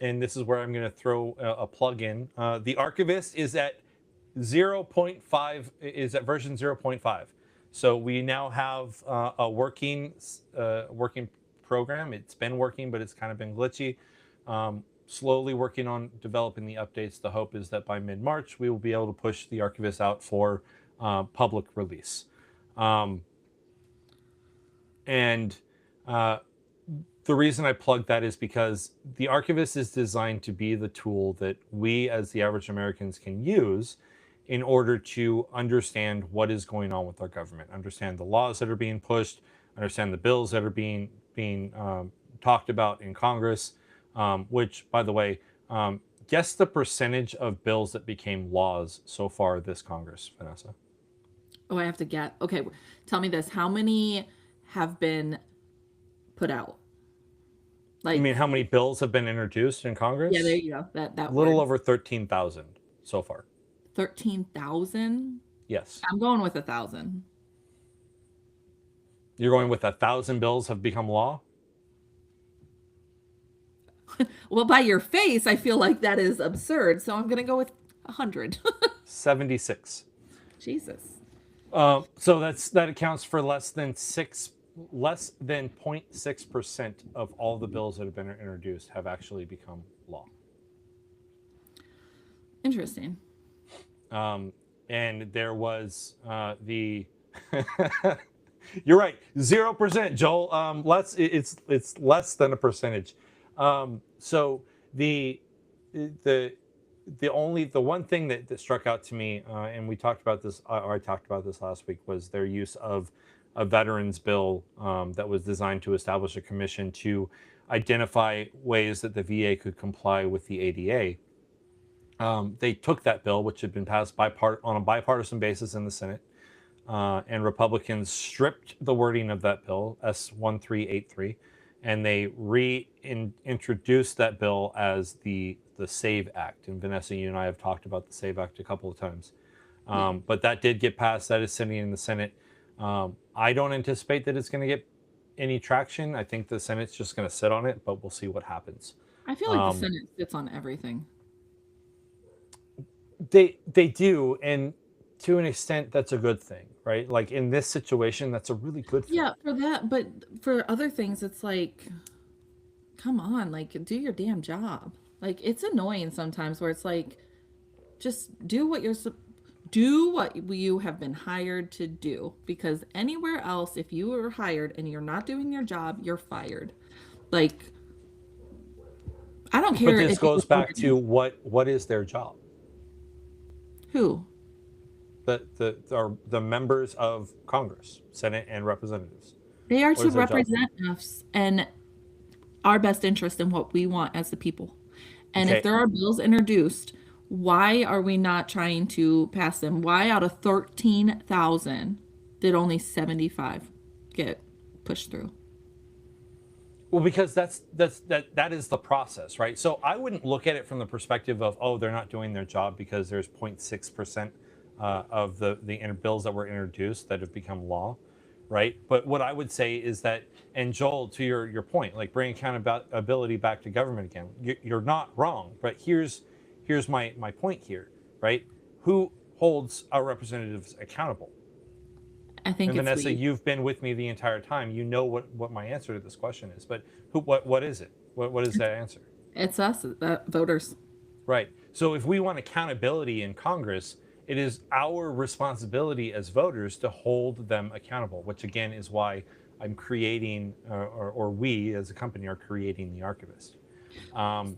And this is where I'm going to throw a plug in. The Archivist is at 0.5, is at version 0.5. So we now have a working program. It's been working, but it's kind of been glitchy. Slowly working on developing the updates. The hope is that by mid-March, we will be able to push the Archivist out for public release. And the reason I plug that is because the Archivist is designed to be the tool that we as the average Americans can use in order to understand what is going on with our government, understand the laws that are being pushed, understand the bills that are being talked about in Congress. Which, by the way, guess the percentage of bills that became laws so far this Congress, Vanessa. Oh, I have to get. Okay, tell me this. How many have been put out? You mean Like, how many bills have been introduced in yeah, there Congress? you go. That Little word. over 13,000 so far. 13,000. Yes. I'm going with 1,000. You're going with 1,000 bills have become law? Well, by your face, I feel like that is absurd. So I'm gonna go with 100. 76. Jesus. So that accounts for less than 0.6% of all the bills that have been introduced have actually become law. Interesting. And there was the you're right, 0%, Joel. It's less than a percentage. So the the one thing that struck out to me, and we talked about this, or I talked about this last week, was their use of a veterans bill that was designed to establish a commission to identify ways that the VA could comply with the ADA. They took that bill, which had been passed on a bipartisan basis in the Senate, and Republicans stripped the wording of that bill, S1383, and they reintroduced that bill as the SAVE Act. And Vanessa, you and I have talked about the SAVE Act a couple of times. Yeah. But that did get passed. That is sitting in the Senate. I don't anticipate that it's going to get any traction. I think the Senate's just going to sit on it, but we'll see what happens. I feel like the Senate sits on everything. They do, and to an extent, that's a good thing, right? Like in this situation, that's a really good thing. Yeah, for that, but for other things, it's like, come on, like do your damn job. Like it's annoying sometimes where it's like, just do what you have been hired to do, because anywhere else, if you were hired and you're not doing your job, you're fired. Like, I don't But care this if you goes were back voted in. to what is their job? Who? The members of Congress, Senate, and representatives. They are What to is their job? represent us and our best interest in what we want as the people. And if Okay. there are bills introduced, why are we not trying to pass them? Why out of 13,000 did only 75 get pushed through? Well, because that is the process, right? So I wouldn't look at it from the perspective of, oh, they're not doing their job because there's 0.6% of the bills that were introduced that have become law, right? But what I would say is that, and Joel, to your point, like bring accountability back to government again. You're not wrong, but here's my point here, right? Who holds our representatives accountable? I think And it's Vanessa, we. you've been with me the entire time. You know what my answer to this question is. But what is it? What is that answer? It's us, voters. Right. So if we want accountability in Congress, it is our responsibility as voters to hold them accountable, which again is why I'm creating, or we as a company are creating the archivist. Um,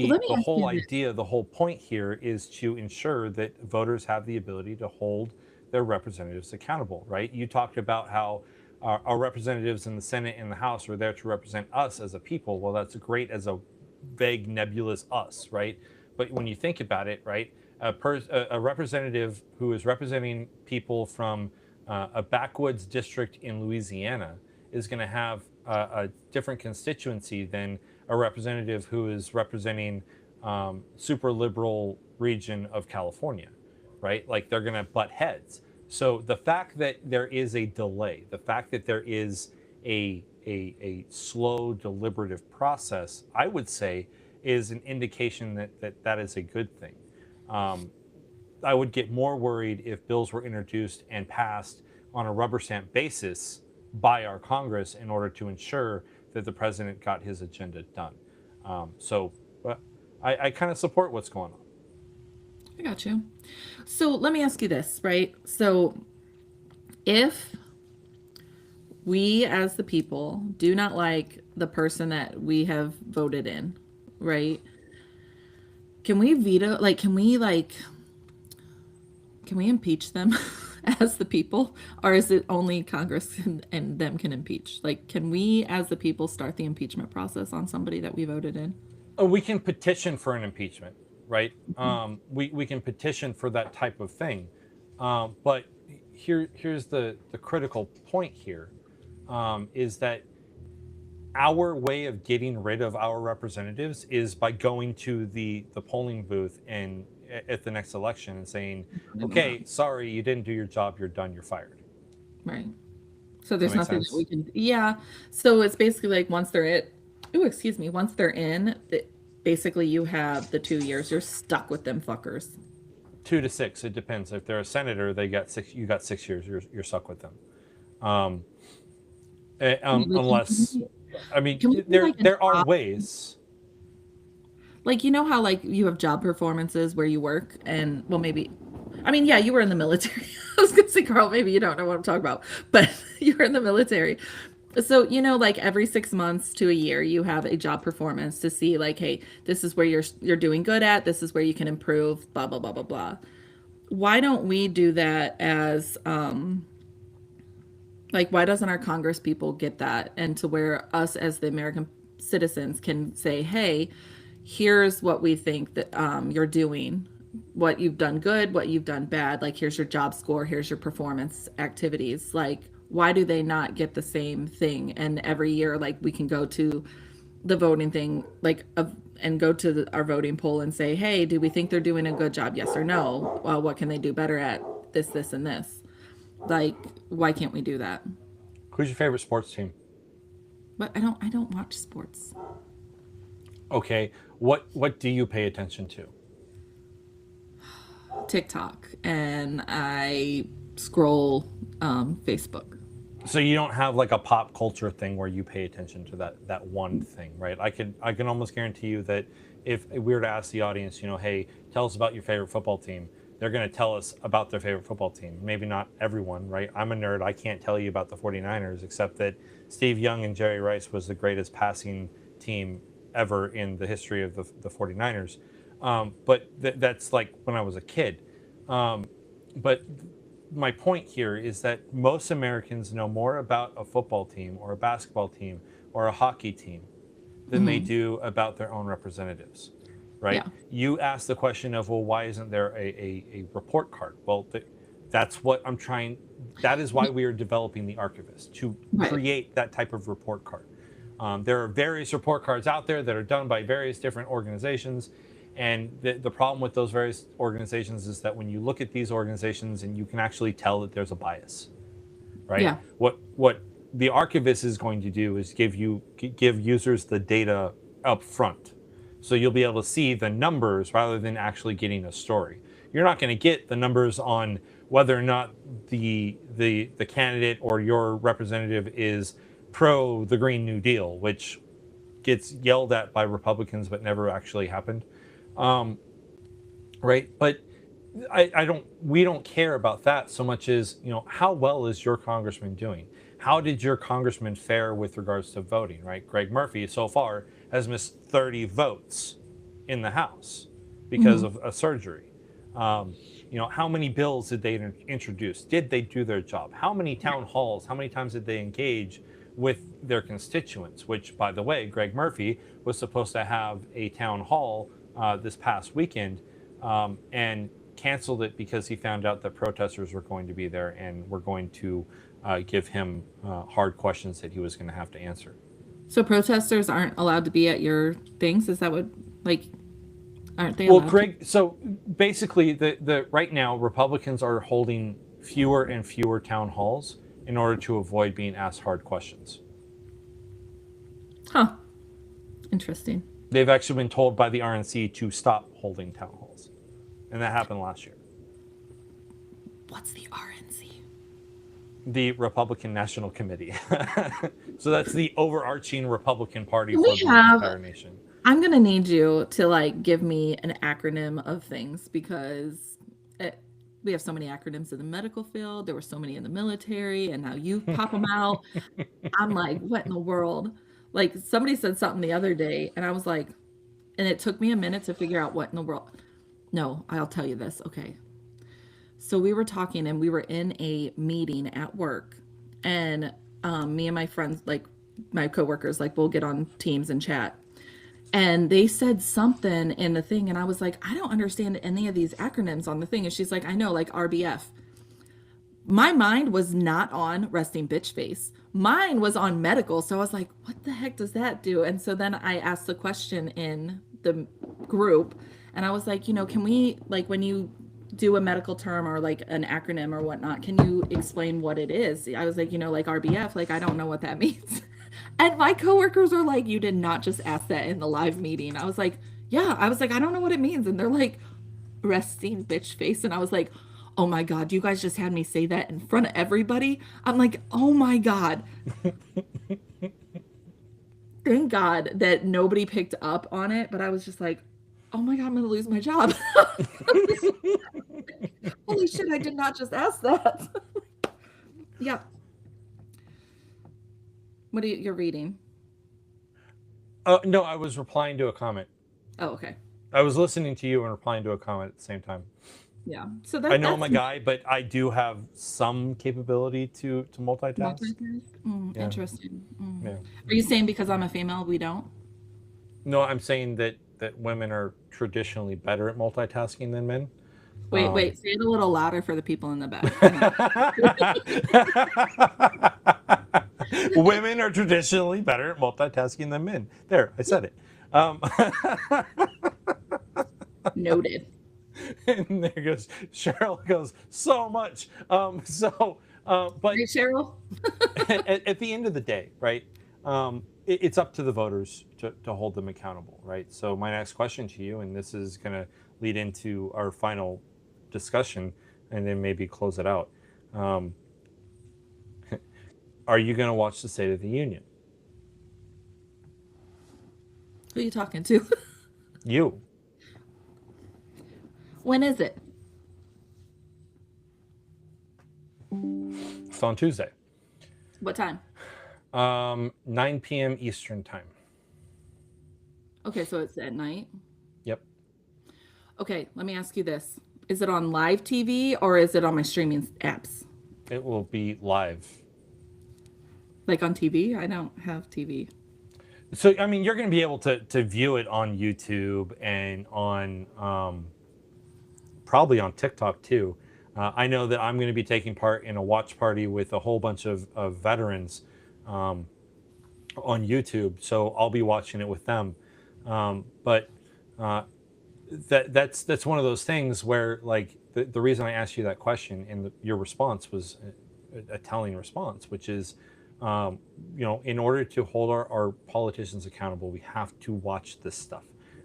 Well, the let me the ask whole you this. idea, the whole point here is to ensure that voters have the ability to hold their representatives accountable, right? You talked about how our representatives in the Senate and the House are there to represent us as a people. Well, that's great as a vague, nebulous us, right? But when you think about it, right, a representative who is representing people from a backwoods district in Louisiana is going to have a different constituency than a representative who is representing super liberal region of California, right? Like they're going to butt heads. So the fact that there is a delay, the fact that there is a slow, deliberative process, I would say, is an indication that is a good thing. Um, I would get more worried if bills were introduced and passed on a rubber stamp basis by our Congress in order to ensure that the president got his agenda done. So I kind of support what's going on. I got you. So let me ask you this, right? So if we as the people do not like the person that we have voted in, right? Can we veto, like, can we impeach them as the people? Or is it only Congress and them can impeach? Like, can we as the people start the impeachment process on somebody that we voted in? We can petition for an impeachment, right? We can petition for that type of thing. But here's the critical point here, is that our way of getting rid of our representatives is by going to the polling booth and at the next election and saying, okay, sorry, you didn't do your job, you're done, you're fired. Right. So That there's makes nothing that we sense. can, yeah. So it's basically like once they're it, oh, excuse me, once they're in, basically you have the 2 years, you're stuck with them fuckers. 2 to 6, it depends. If they're a senator, they got 6. You got 6 years. You're stuck with them. Um, Like, unless, I mean, can we do like a there are job? ways. Like, you know how like you have job performances where you work and well maybe I mean, yeah, you were in the military. I was gonna say, Carl, maybe you don't know what I'm talking about, but you were in the military. So, like every 6 months to a year, you have a job performance to see like, hey, this is where you're doing good at, this is where you can improve, blah, blah, blah, blah, blah. Why don't we do that as like why doesn't our Congress people get that? And to where us as the American citizens can say, hey, here's what we think that you're doing, what you've done good, what you've done bad. Like, here's your job score, here's your performance activities. Like, why do they not get the same thing? And every year, like, we can go to the voting thing, like, and go to our voting poll and say, hey, do we think they're doing a good job? Yes or no? Well, what can they do better at? This, and this. Like, why can't we do that? Who's your favorite sports team? But I don't watch sports. Okay, what do you pay attention to? TikTok and I scroll Facebook. So you don't have like a pop culture thing where you pay attention to that one thing, right? I can almost guarantee you that if we were to ask the audience, hey, tell us about your favorite football team, they're going to tell us about their favorite football team. Maybe not everyone, right? I'm a nerd. I can't tell you about the 49ers, except that Steve Young and Jerry Rice was the greatest passing team ever in the history of the 49ers. But that's like when I was a kid. But my point here is that most Americans know more about a football team or a basketball team or a hockey team than they do about their own representatives, right? Yeah. You ask the question of, well, why isn't there a report card? Well, that's what I'm trying. That is why we are developing the archivist, to Right. create that type of report card. There are various report cards out there that are done by various different organizations. And the problem with those various organizations is that when you look at these organizations, and you can actually tell that there's a bias, right? Yeah. What the archivist is going to do is give users the data up front, so you'll be able to see the numbers rather than actually getting a story. You're not going to get the numbers on whether or not the candidate or your representative is pro the Green New Deal, which gets yelled at by Republicans but never actually happened, right? But I don't. We don't care about that so much as, how well is your congressman doing? How did your congressman fare with regards to voting? Right, Greg Murphy so far has missed 30 votes in the House because of a surgery. How many bills did they introduce? Did they do their job? How many town halls? How many times did they engage with their constituents? Which, by the way, Greg Murphy was supposed to have a town hall this past weekend, and canceled it because he found out that protesters were going to be there and were going to give him hard questions that he was going to have to answer. So protesters aren't allowed to be at your things? Is that what, like, aren't they Well, allowed to? Greg, so basically, the right now Republicans are holding fewer and fewer town halls in order to avoid being asked hard questions. Huh. Interesting. They've actually been told by the RNC to stop holding town halls, and that happened last year. What's the RNC? The Republican National Committee. So that's the overarching Republican Party Can for we the have- entire nation. I'm going to need you to like give me an acronym of things, because we have so many acronyms in the medical field. There were so many in the military, and now you pop them out. I'm like, what in the world? Like, somebody said something the other day, and I was like, and it took me a minute to figure out what in the world. No, I'll tell you this. Okay. So we were talking, and we were in a meeting at work, and me and my friends, like my coworkers, like we'll get on Teams and chat. And they said something in the thing, and I was like, I don't understand any of these acronyms on the thing. And she's like, I know, like RBF. My mind was not on resting bitch face. Mine was on medical. So I was like, what the heck does that do? And so then I asked the question in the group, and I was like, can we, like, when you do a medical term or like an acronym or whatnot, can you explain what it is? I was like, like RBF, like, I don't know what that means. And my coworkers are like, you did not just ask that in the live meeting. I was like, yeah. I was like, I don't know what it means. And they're like, resting bitch face. And I was like, oh my God, you guys just had me say that in front of everybody. I'm like, oh my God. Thank God that nobody picked up on it. But I was just like, oh my God, I'm going to lose my job. Holy shit, I did not just ask that. Yeah. What are you're reading? No, I was replying to a comment. Oh, okay. I was listening to you and replying to a comment at the same time. Yeah. So I know I'm a guy, but I do have some capability to multitask. Yeah. Interesting. Yeah. Are you saying because I'm a female, we don't? No, I'm saying that women are traditionally better at multitasking than men. Wait, say it a little louder for the people in the back. Women are traditionally better at multitasking than men. There, I said it. Noted. And there goes Cheryl. Goes so much. But Hey, Cheryl. at the end of the day, right? It's up to the voters to hold them accountable, right? So my next question to you, and this is going to lead into our final discussion, and then maybe close it out. Are you going to watch the State of the Union? Who are you talking to? You. When is it? podcast on Tuesday. What time? 9 p.m. Eastern time. Okay, so it's at night. Yep. Okay, let me ask you this. Is it on live TV or is it on my streaming apps? It will be live. Like on TV? I don't have TV. So, I mean, you're going to be able to view it on YouTube and on probably on TikTok too. I know that I'm going to be taking part in a watch party with a whole bunch of veterans on YouTube. So I'll be watching it with them. But that's one of those things where, like, the reason I asked you that question and your response was a telling response, which is, in order to hold our politicians accountable, we have to watch this stuff.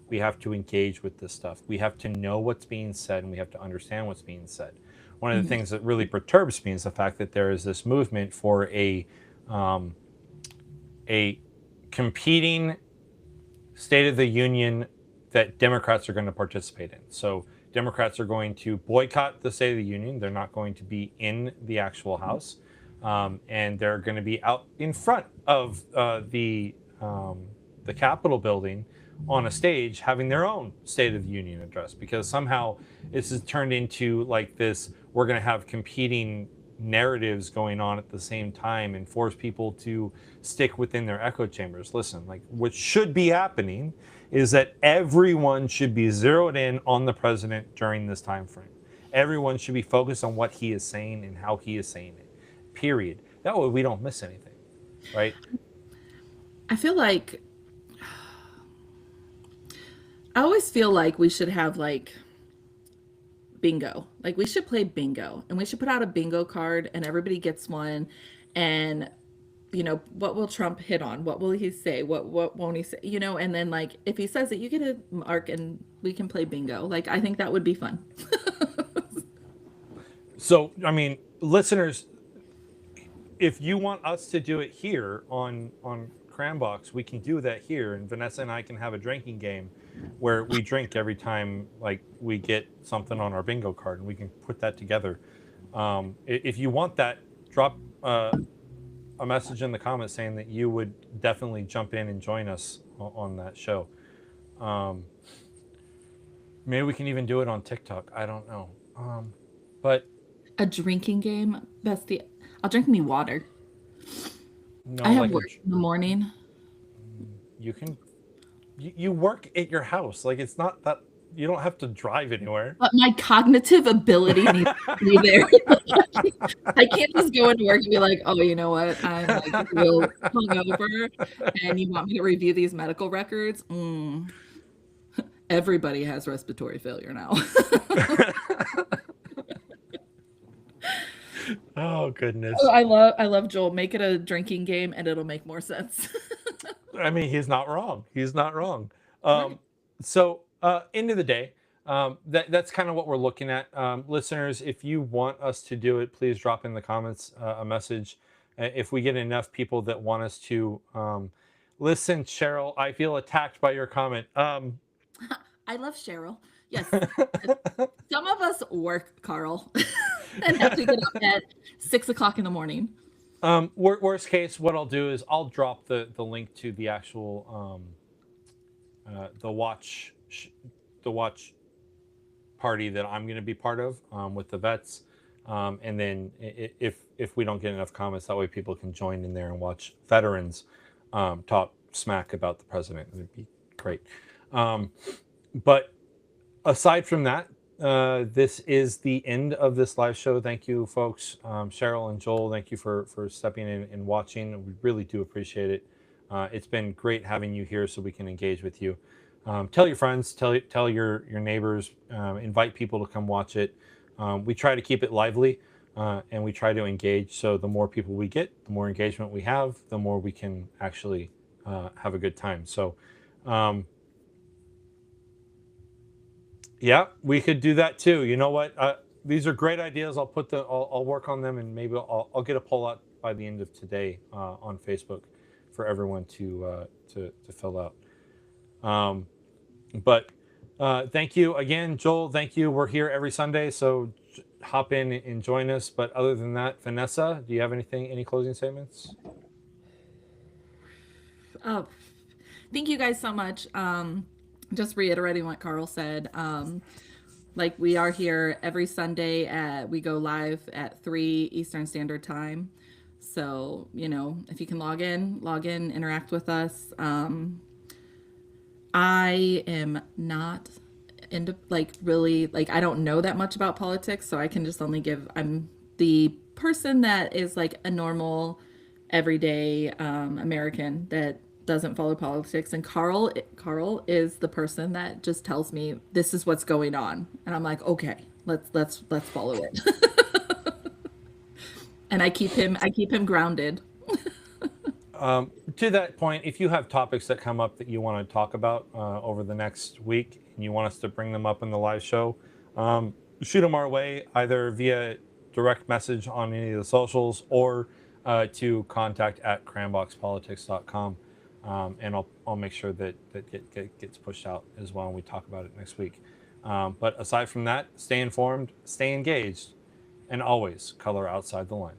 We have to engage with this stuff. We have to know what's being said, and we have to understand what's being said. One of the things that really perturbs me is the fact that there is this movement for a competing State of the Union that Democrats are going to participate in. So Democrats are going to boycott the State of the Union. They're not going to be in the actual House. And they're going to be out in front of the Capitol building on a stage having their own State of the Union address, because somehow this has turned into like this, we're going to have competing narratives going on at the same time and force people to stick within their echo chambers. Listen, like, what should be happening is that everyone should be zeroed in on the president during this time frame. Everyone should be focused on what he is saying and how he is saying it. Period. That way we don't miss anything, right? I feel like I always feel like we should have like bingo. Like we should play bingo and we should put out a bingo card and everybody gets one, and what will Trump hit on? What will he say? What won't he say? And then like if he says it, you get a mark and we can play bingo. Like I think that would be fun. So, I mean, listeners, if you want us to do it here on Crayon Box, we can do that here, and Vanessa and I can have a drinking game where we drink every time like we get something on our bingo card, and we can put that together. If you want that, drop a message in the comments saying that you would definitely jump in and join us on that show. Maybe we can even do it on TikTok. I don't know. But A drinking game, bestie. I'll drink me water. no, I have like work in the morning. you can. You work at your house. Like, it's not that you don't have to drive anywhere. But my cognitive ability needs to be there. I can't just go into work and be like, oh, you know what? I'm like real hungover and you want me to review these medical records? Everybody has respiratory failure now. Oh goodness. I love Joel. Make it a drinking game and it'll make more sense. I mean, he's not wrong. He's not wrong. Right. So, end of the day, that's kind of what we're looking at. Listeners, if you want us to do it, please drop in the comments a message. If we get enough people that want us to listen, Cheryl, I feel attacked by your comment. I love Cheryl. Yes. Some of us work, Carl, and have to get up at 6 o'clock in the morning. Worst case, what I'll do is I'll drop the link to the actual the watch party that I'm going to be part of with the vets, and then if we don't get enough comments, that way people can join in there and watch veterans talk smack about the president. It'd be great. But aside from that, this is the end of this live show. Thank you, folks. Cheryl and Joel, thank you for stepping in and watching. We really do appreciate it. It's been great having you here so we can engage with you. Tell your friends, tell your neighbors, invite people to come watch it. We try to keep it lively, and we try to engage. So the more people we get, the more engagement we have, the more we can actually have a good time. So yeah, we could do that too. You know what? These are great ideas. I'll work on them, and maybe I'll get a poll out by the end of today on Facebook for everyone to fill out. But thank you again, Joel. Thank you. We're here every Sunday, so hop in and join us. But other than that, Vanessa, do you have any closing statements? Oh, thank you guys so much. Just reiterating what Carl said. Like we are here every Sunday we go live at 3 Eastern Standard Time. So, you know, if you can log in, interact with us. I am not into like really like I don't know that much about politics, so I can just only give I'm the person that is like a normal everyday American that doesn't follow politics, and Carl is the person that just tells me this is what's going on, and I'm like, okay, let's follow it. And I keep him grounded. To that point, if you have topics that come up that you want to talk about over the next week and you want us to bring them up in the live show, shoot them our way either via direct message on any of the socials or to contact at cranboxpolitics.com. And I'll make sure that gets pushed out as well, and we talk about it next week. But aside from that, stay informed, stay engaged, and always color outside the line.